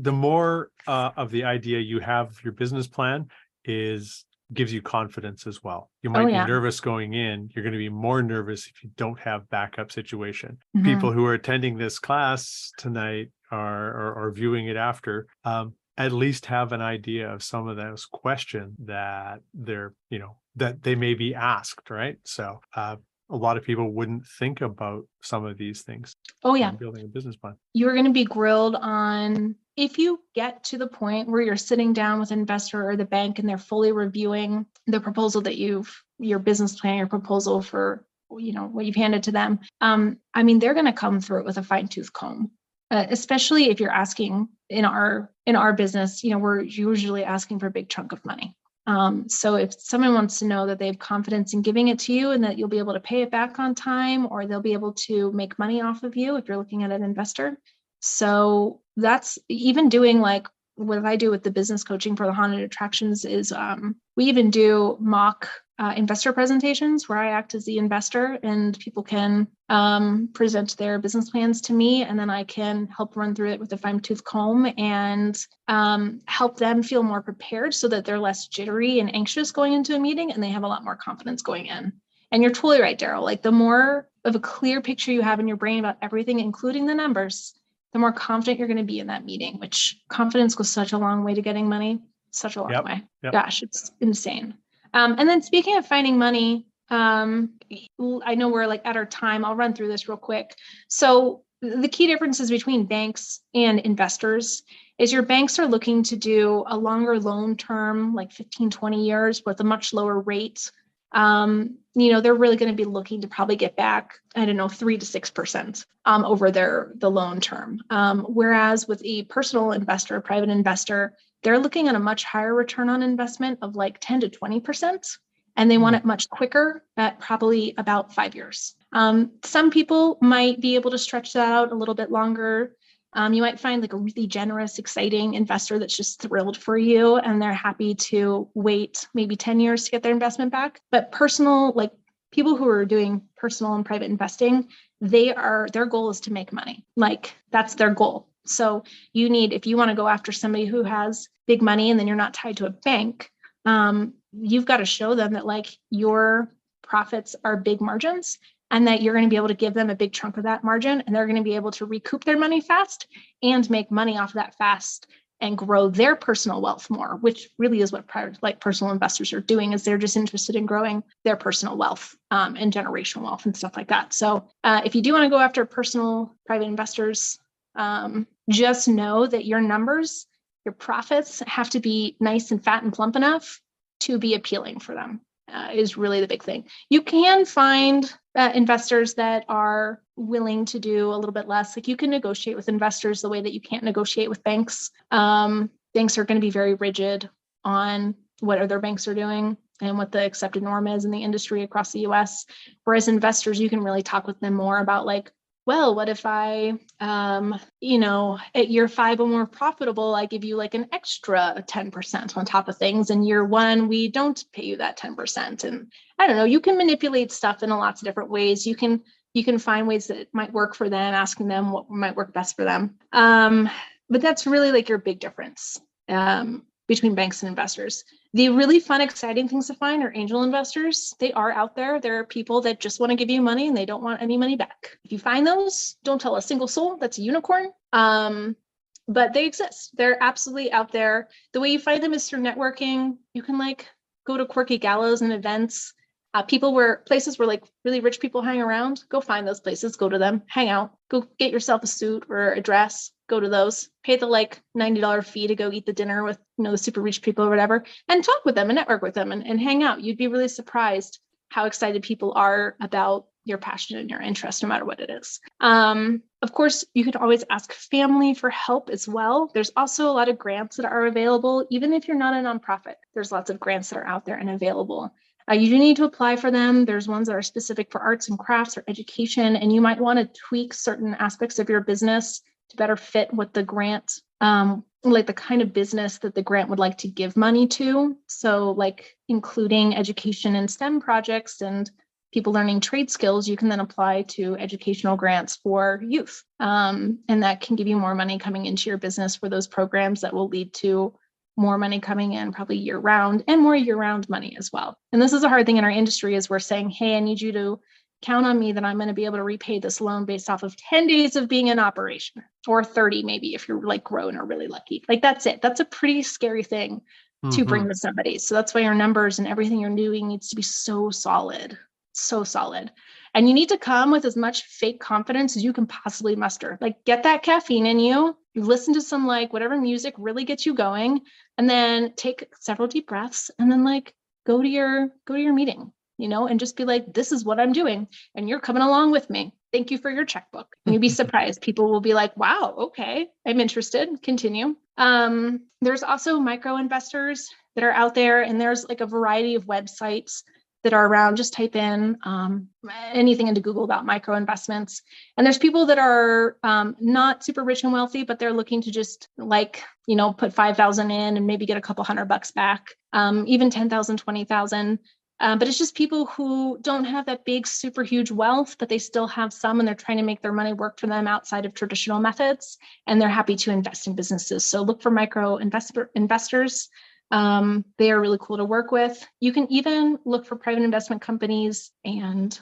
the more of the idea you have of your business plan gives you confidence as well. You might be yeah. nervous going in. You're going to be more nervous if you don't have backup situation. Mhm. People who are attending this class tonight or viewing it after, at least have an idea of some of those questions that that they may be asked, right? So a lot of people wouldn't think about some of these things. Oh yeah. when building a business plan. You're going to be grilled on, if you get to the point where you're sitting down with an investor or the bank and they're fully reviewing the proposal that your business plan, your proposal for, what you've handed to them. They're going to come through it with a fine tooth comb, especially if you're asking in our business, we're usually asking for a big chunk of money. So if someone wants to know that they have confidence in giving it to you and that you'll be able to pay it back on time, or they'll be able to make money off of you if you're looking at an investor. So that's even doing like what I do with the business coaching for the haunted attractions is we even do mock investor presentations where I act as the investor, and people can present their business plans to me, and then I can help run through it with a fine-tooth comb and help them feel more prepared so that they're less jittery and anxious going into a meeting, and they have a lot more confidence going in. And you're totally right, Daryl. Like the more of a clear picture you have in your brain about everything, including the numbers, the more confident you're going to be in that meeting, which confidence goes such a long way to getting money, such a long way. Yep. Gosh, it's insane. And then speaking of finding money, I know we're like at our time. I'll run through this real quick. So the key differences between banks and investors is your banks are looking to do a longer loan term, like 15, 20 years with a much lower rate. They're really going to be looking to probably get back, 3 to 6% over the loan term. Whereas with a personal investor, a private investor, they're looking at a much higher return on investment of like 10 to 20%, and they want it much quicker at probably about 5 years. Some people might be able to stretch that out a little bit longer. You might find like a really generous, exciting investor that's just thrilled for you, and they're happy to wait maybe 10 years to get their investment back. But like people who are doing personal and private investing, their goal is to make money. Like that's their goal. So if you want to go after somebody who has big money and then you're not tied to a bank, you've got to show them that like your profits are big margins and that you're going to be able to give them a big chunk of that margin and they're going to be able to recoup their money fast and make money off of that fast and grow their personal wealth more, which really is what personal investors are doing, is they're just interested in growing their personal wealth and generational wealth and stuff like that. So if you do want to go after personal private investors, just know that your numbers, your profits have to be nice and fat and plump enough to be appealing for them, is really the big thing. You can find investors that are willing to do a little bit less. Like you can negotiate with investors the way that you can't negotiate with banks. Banks are going to be very rigid on what other banks are doing and what the accepted norm is in the industry across the US. Whereas investors, you can really talk with them more about like, well, what if I, at year 5 when we're profitable, I give you like an extra 10% on top of things. And year 1, we don't pay you that 10%. And I don't know, you can manipulate stuff in lots of different ways. You can find ways that might work for them, asking them what might work best for them. But that's really like your big difference between banks and investors. The really fun, exciting things to find are angel investors. They are out there. There are people that just want to give you money and they don't want any money back. If you find those, don't tell a single soul that's a unicorn. But they exist. They're absolutely out there. The way you find them is through networking. You can like go to quirky galas and events. Places where like really rich people hang around. Go find those places, go to them, hang out, go get yourself a suit or a dress, go to those, pay the like $90 fee to go eat the dinner with, the super rich people or whatever, and talk with them and network with them and hang out. You'd be really surprised how excited people are about your passion and your interest, no matter what it is. Of course, you can always ask family for help as well. There's also a lot of grants that are available, even if you're not a nonprofit. There's lots of grants that are out there and available. You do need to apply for them. There's ones that are specific for arts and crafts or education, and you might want to tweak certain aspects of your business to better fit what the grant, like the kind of business that the grant would like to give money to. So like including education and STEM projects and people learning trade skills, you can then apply to educational grants for youth. And that can give you more money coming into your business for those programs that will lead to more money coming in probably year round and more year round money as well. And this is a hard thing in our industry is we're saying, hey, I need you to count on me that I'm going to be able to repay this loan based off of 10 days of being in operation, or 30 maybe if you're like grown or really lucky. Like that's it. That's a pretty scary thing to bring to somebody. So that's why your numbers and everything you're doing needs to be so solid. And you need to come with as much fake confidence as you can possibly muster. Like get that caffeine in you. You listen to some like whatever music really gets you going, and then take several deep breaths and then like go to your meeting, and just be like, this is what I'm doing. And you're coming along with me. Thank you for your checkbook. And you'd be surprised. People will be like, wow, okay, I'm interested. Continue. There's also micro investors that are out there, and there's like a variety of websites that are around. Just type in anything into Google about micro investments. And there's people that are not super rich and wealthy, but they're looking to just like, put 5,000 in and maybe get a couple $100 back, even 10,000, 20,000. But it's just people who don't have that big, super huge wealth, but they still have some, and they're trying to make their money work for them outside of traditional methods. And they're happy to invest in businesses. So look for micro investors. They are really cool to work with. You can even look for private investment companies and,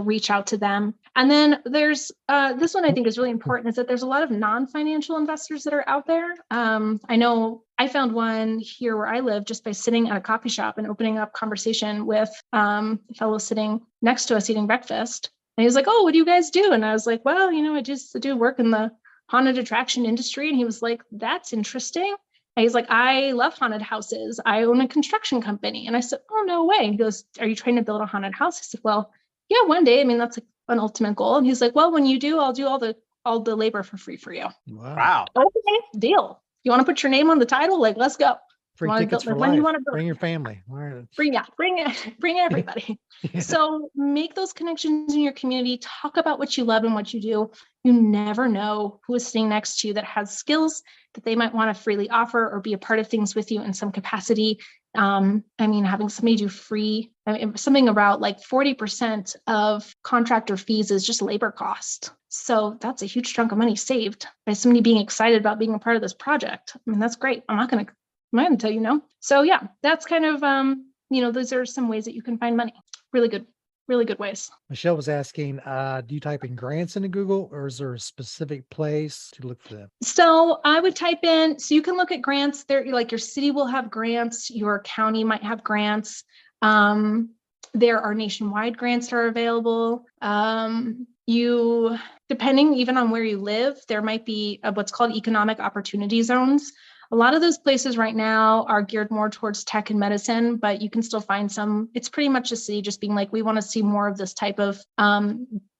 reach out to them. And then there's this one I think is really important, is that there's a lot of non-financial investors that are out there. I know I found one here where I live just by sitting at a coffee shop and opening up conversation with a fellow sitting next to us eating breakfast. And he was like, oh, what do you guys do? And I was like, well, I just do work in the haunted attraction industry. And he was like, that's interesting. And he's like, I love haunted houses. I own a construction company. And I said, oh, no way. And he goes, are you trying to build a haunted house? I said, well, yeah, one day. I mean, that's like an ultimate goal. And he's like, well, when you do, I'll do all the labor for free for you. Wow. Okay, deal. You want to put your name on the title? Like, let's go. Free tickets for life. Bring your family. Bring everybody. Yeah. So make those connections in your community. Talk about what you love and what you do. You never know who is sitting next to you that has skills that they might want to freely offer or be a part of things with you in some capacity. Having somebody do free, something about like 40% of contractor fees is just labor cost. So that's a huge chunk of money saved by somebody being excited about being a part of this project. That's great. I'm not going to tell you no. So yeah, that's kind of, those are some ways that you can find money. really good ways. Michelle was asking, do you type in grants into Google, or is there a specific place to look for them? So I would type in, so you can look at grants there, like your city will have grants, your county might have grants. There are nationwide grants that are available. You, depending even on where you live, there might be what's called economic opportunity zones. A lot of those places right now are geared more towards tech and medicine, but you can still find some. It's pretty much a city just being like, we want to see more of this type of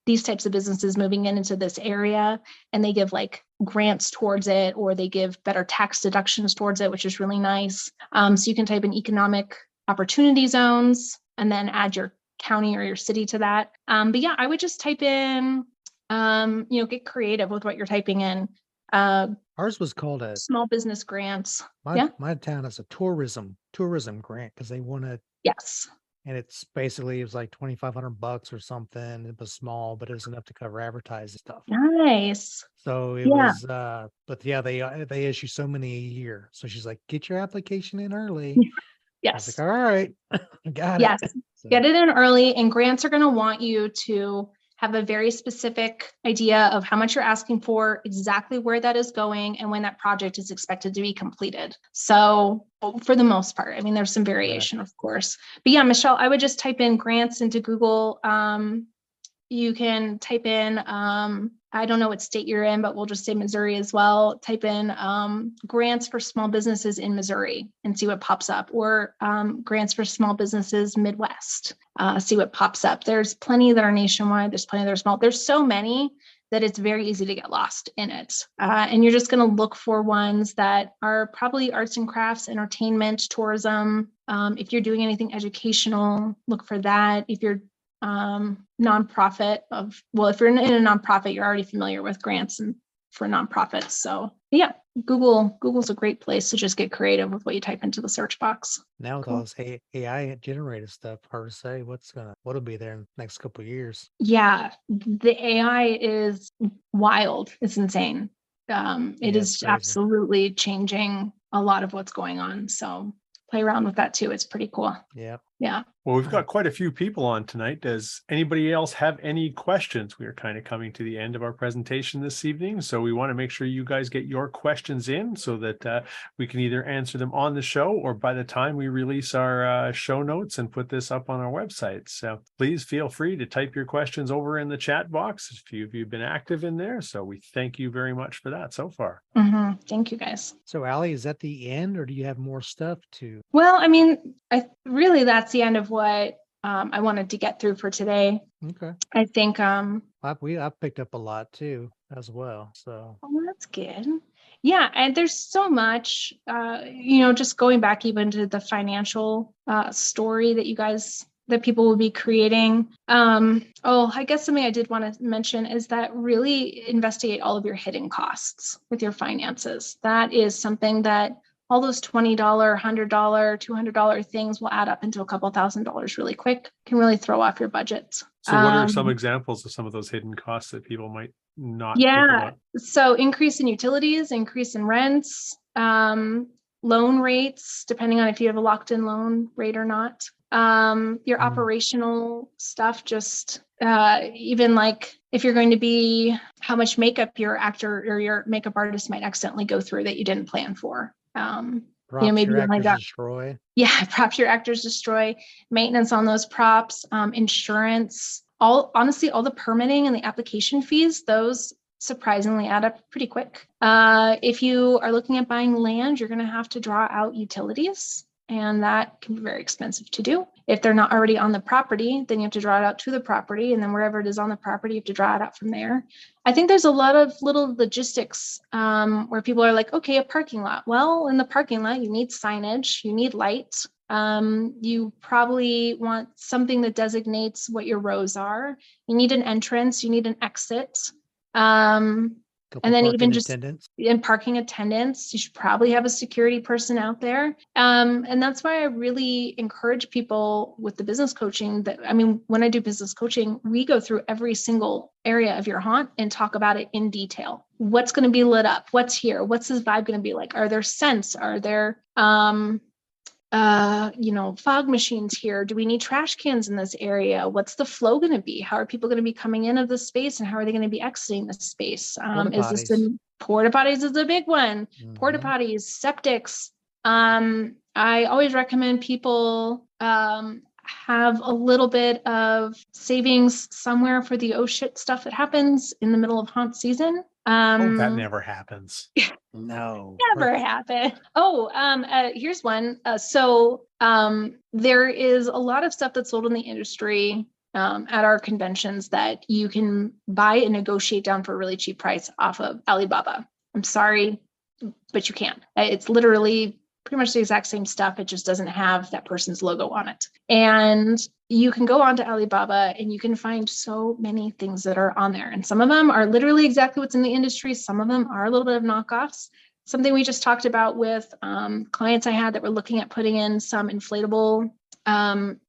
these types of businesses moving into this area, and they give like grants towards it, or they give better tax deductions towards it, which is really nice. So you can type in economic opportunity zones and then add your county or your city to that. But yeah, I would just type in, get creative with what you're typing in. Ours was called a Small business grants. my town is a tourism grant because they wanted, Yes. and it was like $2,500 or something. It was small, but it was enough to cover advertising stuff. Nice. So it Yeah. was, but yeah, they issue so many a year. So she's like, get your application in early. I was Yes. like, all right, got Yes. it. So, Get it in early, and grants are going to want you to have a very specific idea of how much you're asking for, exactly where that is going, and when that project is expected to be completed. So for the most part, I mean, there's some variation, of course. But yeah, Michelle, I would just type in grants into Google. You can type in, I don't know what state you're in, but we'll just say Missouri as well. Type in grants for small businesses in Missouri and see what pops up, or grants for small businesses Midwest, see what pops up. There's plenty that are nationwide. There's plenty that are small. There's so many that it's very easy to get lost in it. And you're just going to look for ones that are probably arts and crafts, entertainment, tourism. If you're doing anything educational, look for that. If you're nonprofit if you're in a nonprofit, you're already familiar with grants and for nonprofits. So yeah, Google's a great place to just get creative with what you type into the search box. now with Cool. all this AI generated stuff, hard to say what'll be there in the next couple of years. Yeah, the AI is wild. It's insane. It Yeah, is it's crazy. absolutely changing a lot of what's going on. So play around with that too. It's pretty cool. Yeah. Yeah. Well, we've got quite a few people on tonight. Does anybody else have any questions? We are kind of coming to the end of our presentation this evening, so we want to make sure you guys get your questions in so that we can either answer them on the show or by the time we release our show notes and put this up on our website. So please feel free to type your questions over in the chat box. A few of you have been active in there, so we thank you very much for that so far. Thank you, guys. So Allie, is that the end, or do you have more stuff to? Well, I mean, that's the end of what I wanted to get through for today. Okay. I think, I've picked up a lot too as well. So that's good. Yeah, and there's so much, just going back even to the financial story that people will be creating. I guess something I did want to mention is that really investigate all of your hidden costs with your finances. That is something that all those $20, $100, $200 things will add up into a couple $1,000s really quick, can really throw off your budget. So what are some examples of some of those hidden costs that people might not think about? So increase in utilities, increase in rents, loan rates, depending on if you have a locked-in loan rate or not. Your operational stuff, just even like if you're going to be, how much makeup your actor or your makeup artist might accidentally go through that you didn't plan for. props maybe your you only actors got- destroy. Yeah, props your actors destroy, maintenance on those props, insurance, all the permitting and the application fees, those surprisingly add up pretty quick. If you are looking at buying land, you're going to have to draw out utilities, and that can be very expensive to do. If they're not already on the property, then you have to draw it out to the property, and then wherever it is on the property, you have to draw it out from there. I think there's a lot of little logistics where people are like, okay, a parking lot. Well, in the parking lot, you need signage, you need lights. You probably want something that designates what your rows are. You need an entrance, you need an exit. Couple And then parking even just attendants. in parking attendants, you should probably have a security person out there. And that's why I really encourage people with the business coaching when I do business coaching, we go through every single area of your haunt and talk about it in detail. What's going to be lit up? What's here? What's this vibe going to be like? Are there scents? Are there, fog machines here? Do we need trash cans in this area? What's the flow going to be? How are people going to be coming into the space, and how are they going to be exiting the space? Is this the porta potties is a big one? Porta potties, septics. I always recommend people have a little bit of savings somewhere for the oh shit stuff that happens in the middle of haunt season. That never happens. No. Never happened. Here's one. There is a lot of stuff that's sold in the industry at our conventions that you can buy and negotiate down for a really cheap price off of Alibaba. I'm sorry, but you can. It's literally pretty much the exact same stuff. It just doesn't have that person's logo on it. And you can go onto Alibaba and you can find so many things that are on there. And some of them are literally exactly what's in the industry. Some of them are a little bit of knockoffs. Something we just talked about with clients I had that were looking at putting in some inflatable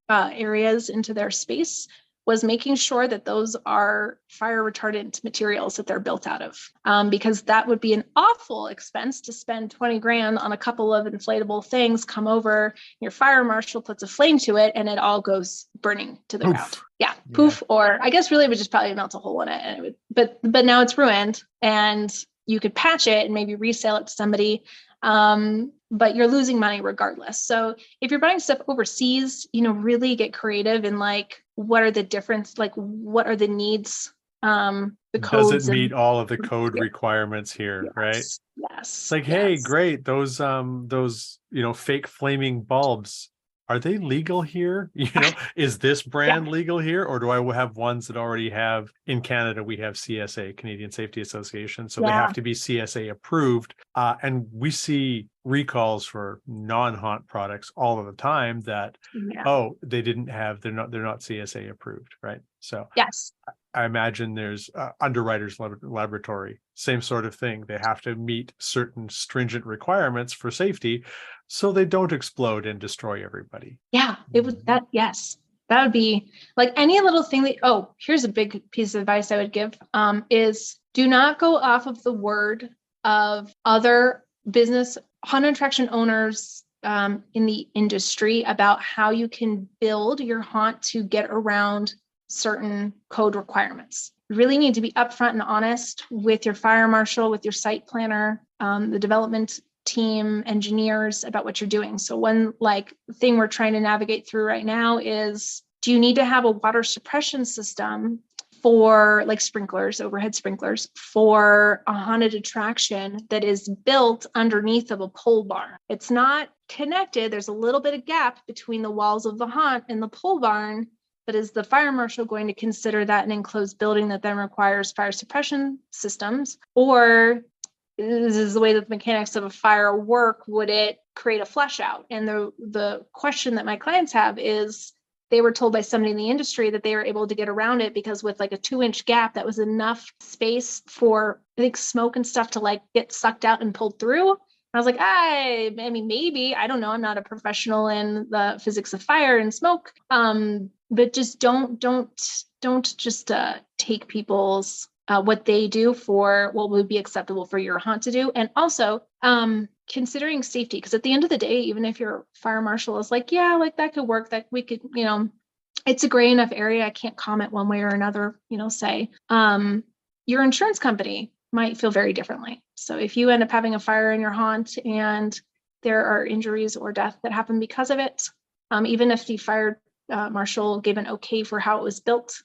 areas into their space was making sure that those are fire retardant materials that they're built out of, because that would be an awful expense to spend 20 grand on a couple of inflatable things, come over, your fire marshal puts a flame to it and it all goes burning to the ground. Yeah, poof. Or I guess really it would just probably melt a hole in it, and it would, but now it's ruined and you could patch it and maybe resell it to somebody. But you're losing money regardless. So if you're buying stuff overseas, really get creative in like, what are the difference? Like, what are the needs? The codes. Does it meet all of the code requirements here? Right? Yes. It's like, hey, great. Those fake flaming bulbs, are they legal here? Is this brand legal here? Or do I have ones that already have in Canada? We have CSA, Canadian Safety Association. So they have to be CSA approved. And we see recalls for non-haunt products all of the time that, they're not CSA approved. Right. So yes. I imagine there's Underwriters Laboratory, same sort of thing. They have to meet certain stringent requirements for safety so they don't explode and destroy everybody. Yeah, it would that. Yes, that would be like any little thing that, here's a big piece of advice I would give is do not go off of the word of other business haunted attraction owners in the industry about how you can build your haunt to get around certain code requirements. You really need to be upfront and honest with your fire marshal, with your site planner, the development team, engineers about what you're doing. So one thing we're trying to navigate through right now is, do you need to have a water suppression system for sprinklers, overhead sprinklers, for a haunted attraction that is built underneath of a pole barn? It's not connected. There's a little bit of gap between the walls of the haunt and the pole barn. But is the fire marshal going to consider that an enclosed building that then requires fire suppression systems? Or is the way that the mechanics of a fire work, would it create a flush out? And the question that my clients have is, they were told by somebody in the industry that they were able to get around it because with a 2-inch gap, that was enough space for smoke and stuff to get sucked out and pulled through. I was like, I mean, maybe, I don't know. I'm not a professional in the physics of fire and smoke. But just don't just take people's what they do for what would be acceptable for your haunt to do. And also considering safety, because at the end of the day, even if your fire marshal is that could work, that we could, it's a gray enough area. I can't comment one way or another, say your insurance company might feel very differently. So if you end up having a fire in your haunt and there are injuries or death that happen because of it, even if the fire marshal gave an okay for how it was built,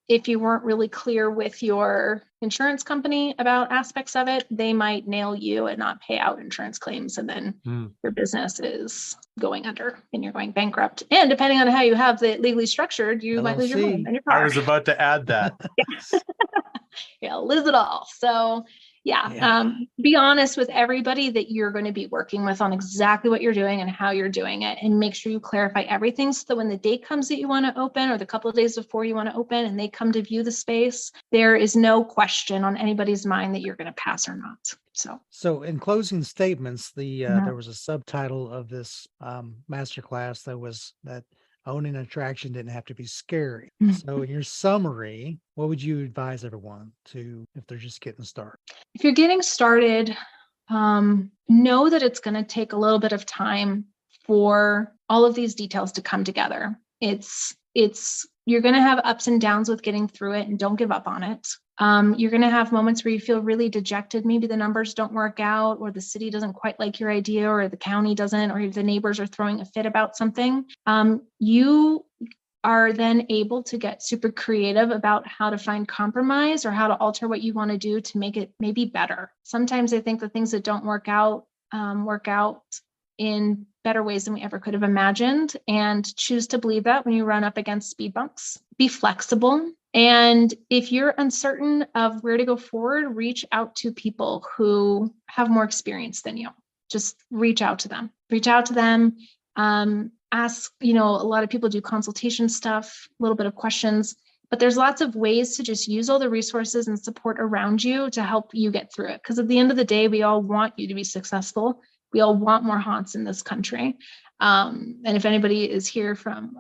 if you weren't really clear with your insurance company about aspects of it, they might nail you and not pay out insurance claims. And then your business is going under and you're going bankrupt. And depending on how you have it legally structured, you might lose your home and your car. I was about to add that. Lose it all. So be honest with everybody that you're going to be working with on exactly what you're doing and how you're doing it, and make sure you clarify everything so that when the date comes that you want to open, or the couple of days before you want to open and they come to view the space, there is no question on anybody's mind that you're going to pass or not. So in closing statements, there was a subtitle of this masterclass that owning an attraction didn't have to be scary. So in your summary, what would you advise everyone to, if they're just getting started? If you're getting started, know that it's going to take a little bit of time for all of these details to come together. You're going to have ups and downs with getting through it, and don't give up on it. You're going to have moments where you feel really dejected. Maybe the numbers don't work out, or the city doesn't quite like your idea, or the county doesn't, or the neighbors are throwing a fit about something. You are then able to get super creative about how to find compromise or how to alter what you want to do to make it maybe better. Sometimes I think the things that don't work out in better ways than we ever could have imagined, and choose to believe that when you run up against speed bumps. Be flexible. And if you're uncertain of where to go forward, reach out to people who have more experience than you. Just reach out to them. Ask, a lot of people do consultation stuff, a little bit of questions, but there's lots of ways to just use all the resources and support around you to help you get through it. Because at the end of the day, we all want you to be successful. We all want more haunts in this country. And if anybody is here from,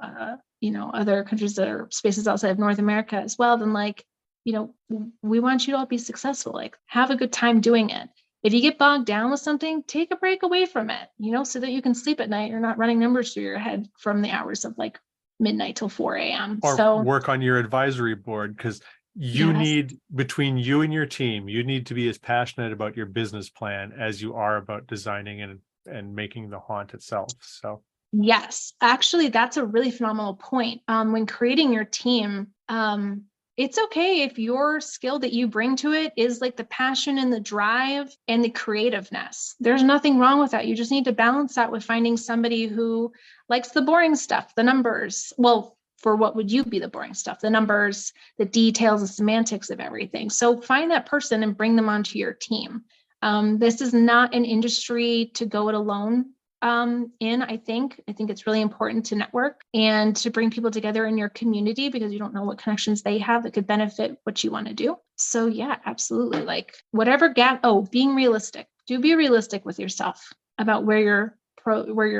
other countries that are spaces outside of North America as well, then we want you to all be successful. Have a good time doing it. If you get bogged down with something, take a break away from it, so that you can sleep at night. You're not running numbers through your head from the hours of midnight till 4 a.m. Or work on your advisory board, because between you and your team, you need to be as passionate about your business plan as you are about designing and making the haunt itself. So yes, actually, that's a really phenomenal point. When creating your team, it's okay if your skill that you bring to it is the passion and the drive and the creativeness. There's nothing wrong with that. You just need to balance that with finding somebody who likes the boring stuff, the numbers. Well, for what would you be the boring stuff? The numbers, the details, the semantics of everything. So find that person and bring them onto your team. This is not an industry to go it alone. I think it's really important to network and to bring people together in your community, because you don't know what connections they have that could benefit what you want to do. So yeah, absolutely. Whatever gap. Being realistic. Do be realistic with yourself about where your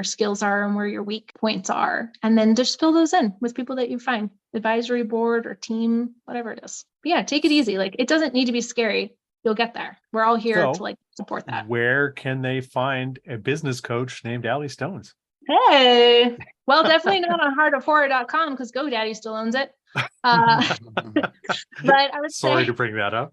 skills are and where your weak points are, and then just fill those in with people that you find, advisory board or team, whatever it is. But yeah, take it easy. It doesn't need to be scary. You'll get there. We're all here to support that. Where can they find a business coach named Allie Stones? Hey, well, definitely not on heartofhorror.com, because GoDaddy still owns it. But I would sorry to bring that up.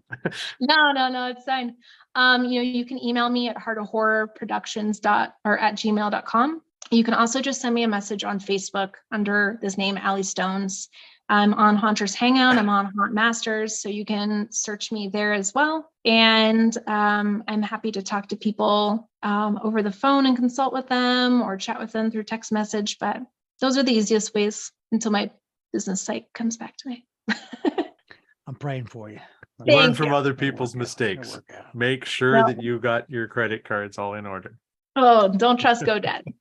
No, it's fine. You can email me at heartofhorrorproductions@gmail.com. You can also just send me a message on Facebook under this name, Allie Stones. I'm on Haunters Hangout. I'm on Haunt Masters, so you can search me there as well. And I'm happy to talk to people over the phone and consult with them, or chat with them through text message. But those are the easiest ways until my business site comes back to me. I'm praying for you. Learn from other people's mistakes. Make sure that you got your credit cards all in order. Oh, don't trust GoDaddy.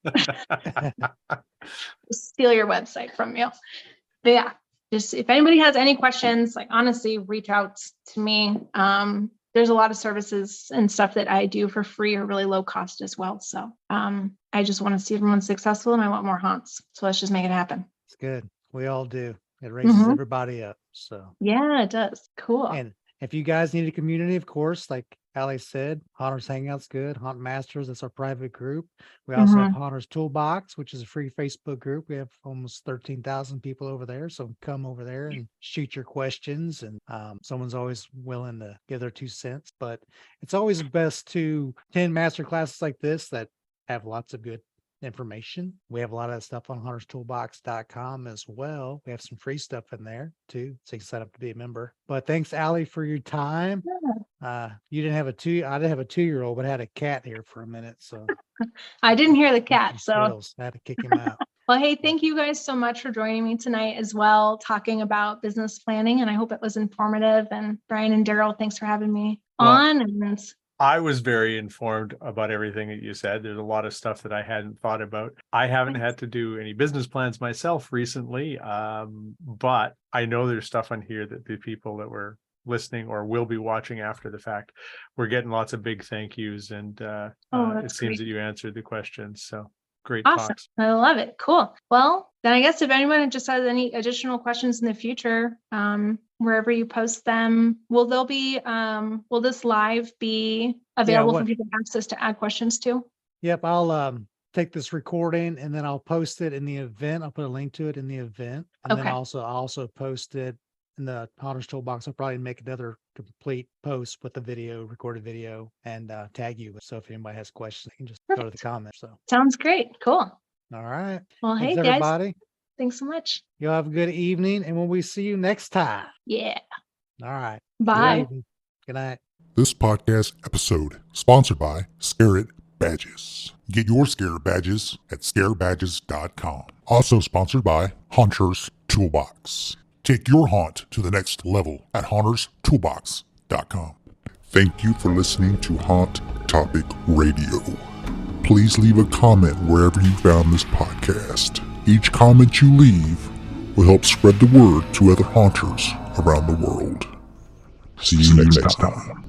Steal your website from you. But yeah, just if anybody has any questions, honestly, reach out to me. There's a lot of services and stuff that I do for free or really low cost as well. So I just want to see everyone successful, and I want more haunts. So let's just make it happen. It's good. We all do. It raises everybody up. So yeah, it does. Cool. And if you guys need a community, of course, like Allie said, Haunters Hangout's good. Haunt Masters, that's our private group. We also have Haunters Toolbox, which is a free Facebook group. We have almost 13,000 people over there. So come over there and shoot your questions. And someone's always willing to give their 2 cents. But it's always best to attend master classes like this that have lots of good information. We have a lot of that stuff on hunterstoolbox.com as well. We have some free stuff in there too, so you can sign up to be a member. But thanks, Allie, for your time. You didn't have I didn't have a 2-year-old, but I had a cat here for a minute. So I didn't hear the cat, so I had to kick him out. Well, hey, thank you guys so much for joining me tonight as well, talking about business planning, and I hope it was informative. And Brian and Daryl, thanks for having me on. And I was very informed about everything that you said. There's a lot of stuff that I hadn't thought about. I haven't had to do any business plans myself recently, but I know there's stuff on here that the people that were listening or will be watching after the fact, we're getting lots of big thank yous, and it seems that you answered the questions. So great awesome. Talks. I love it. Cool. Well, then I guess if anyone just has any additional questions in the future, wherever you post them, will this live be available for people to access to add questions to? Yep, I'll take this recording and then I'll post it in the event. I'll put a link to it in the event. And then Okay. I'll also post it in the Hunter's Toolbox. I'll probably make another complete post with the video, recorded video, and tag you. So if anybody has questions, they can just go to the Perfect. comments. So, Sounds great. Cool. all right. Well, hey, Thanks, guys. everybody. Thanks so much. You'll have a good evening. And when we see you next time. Yeah. All right. Bye. Good evening. Good night. This podcast episode sponsored by Scarett Badges. Get your Scarett Badges at scarebadges.com. Also sponsored by Hunter's Toolbox. Take your haunt to the next level at HuntersToolbox.com. Thank you for listening to Haunt Topic Radio. Please leave a comment wherever you found this podcast. Each comment you leave will help spread the word to other haunters around the world. See you next time.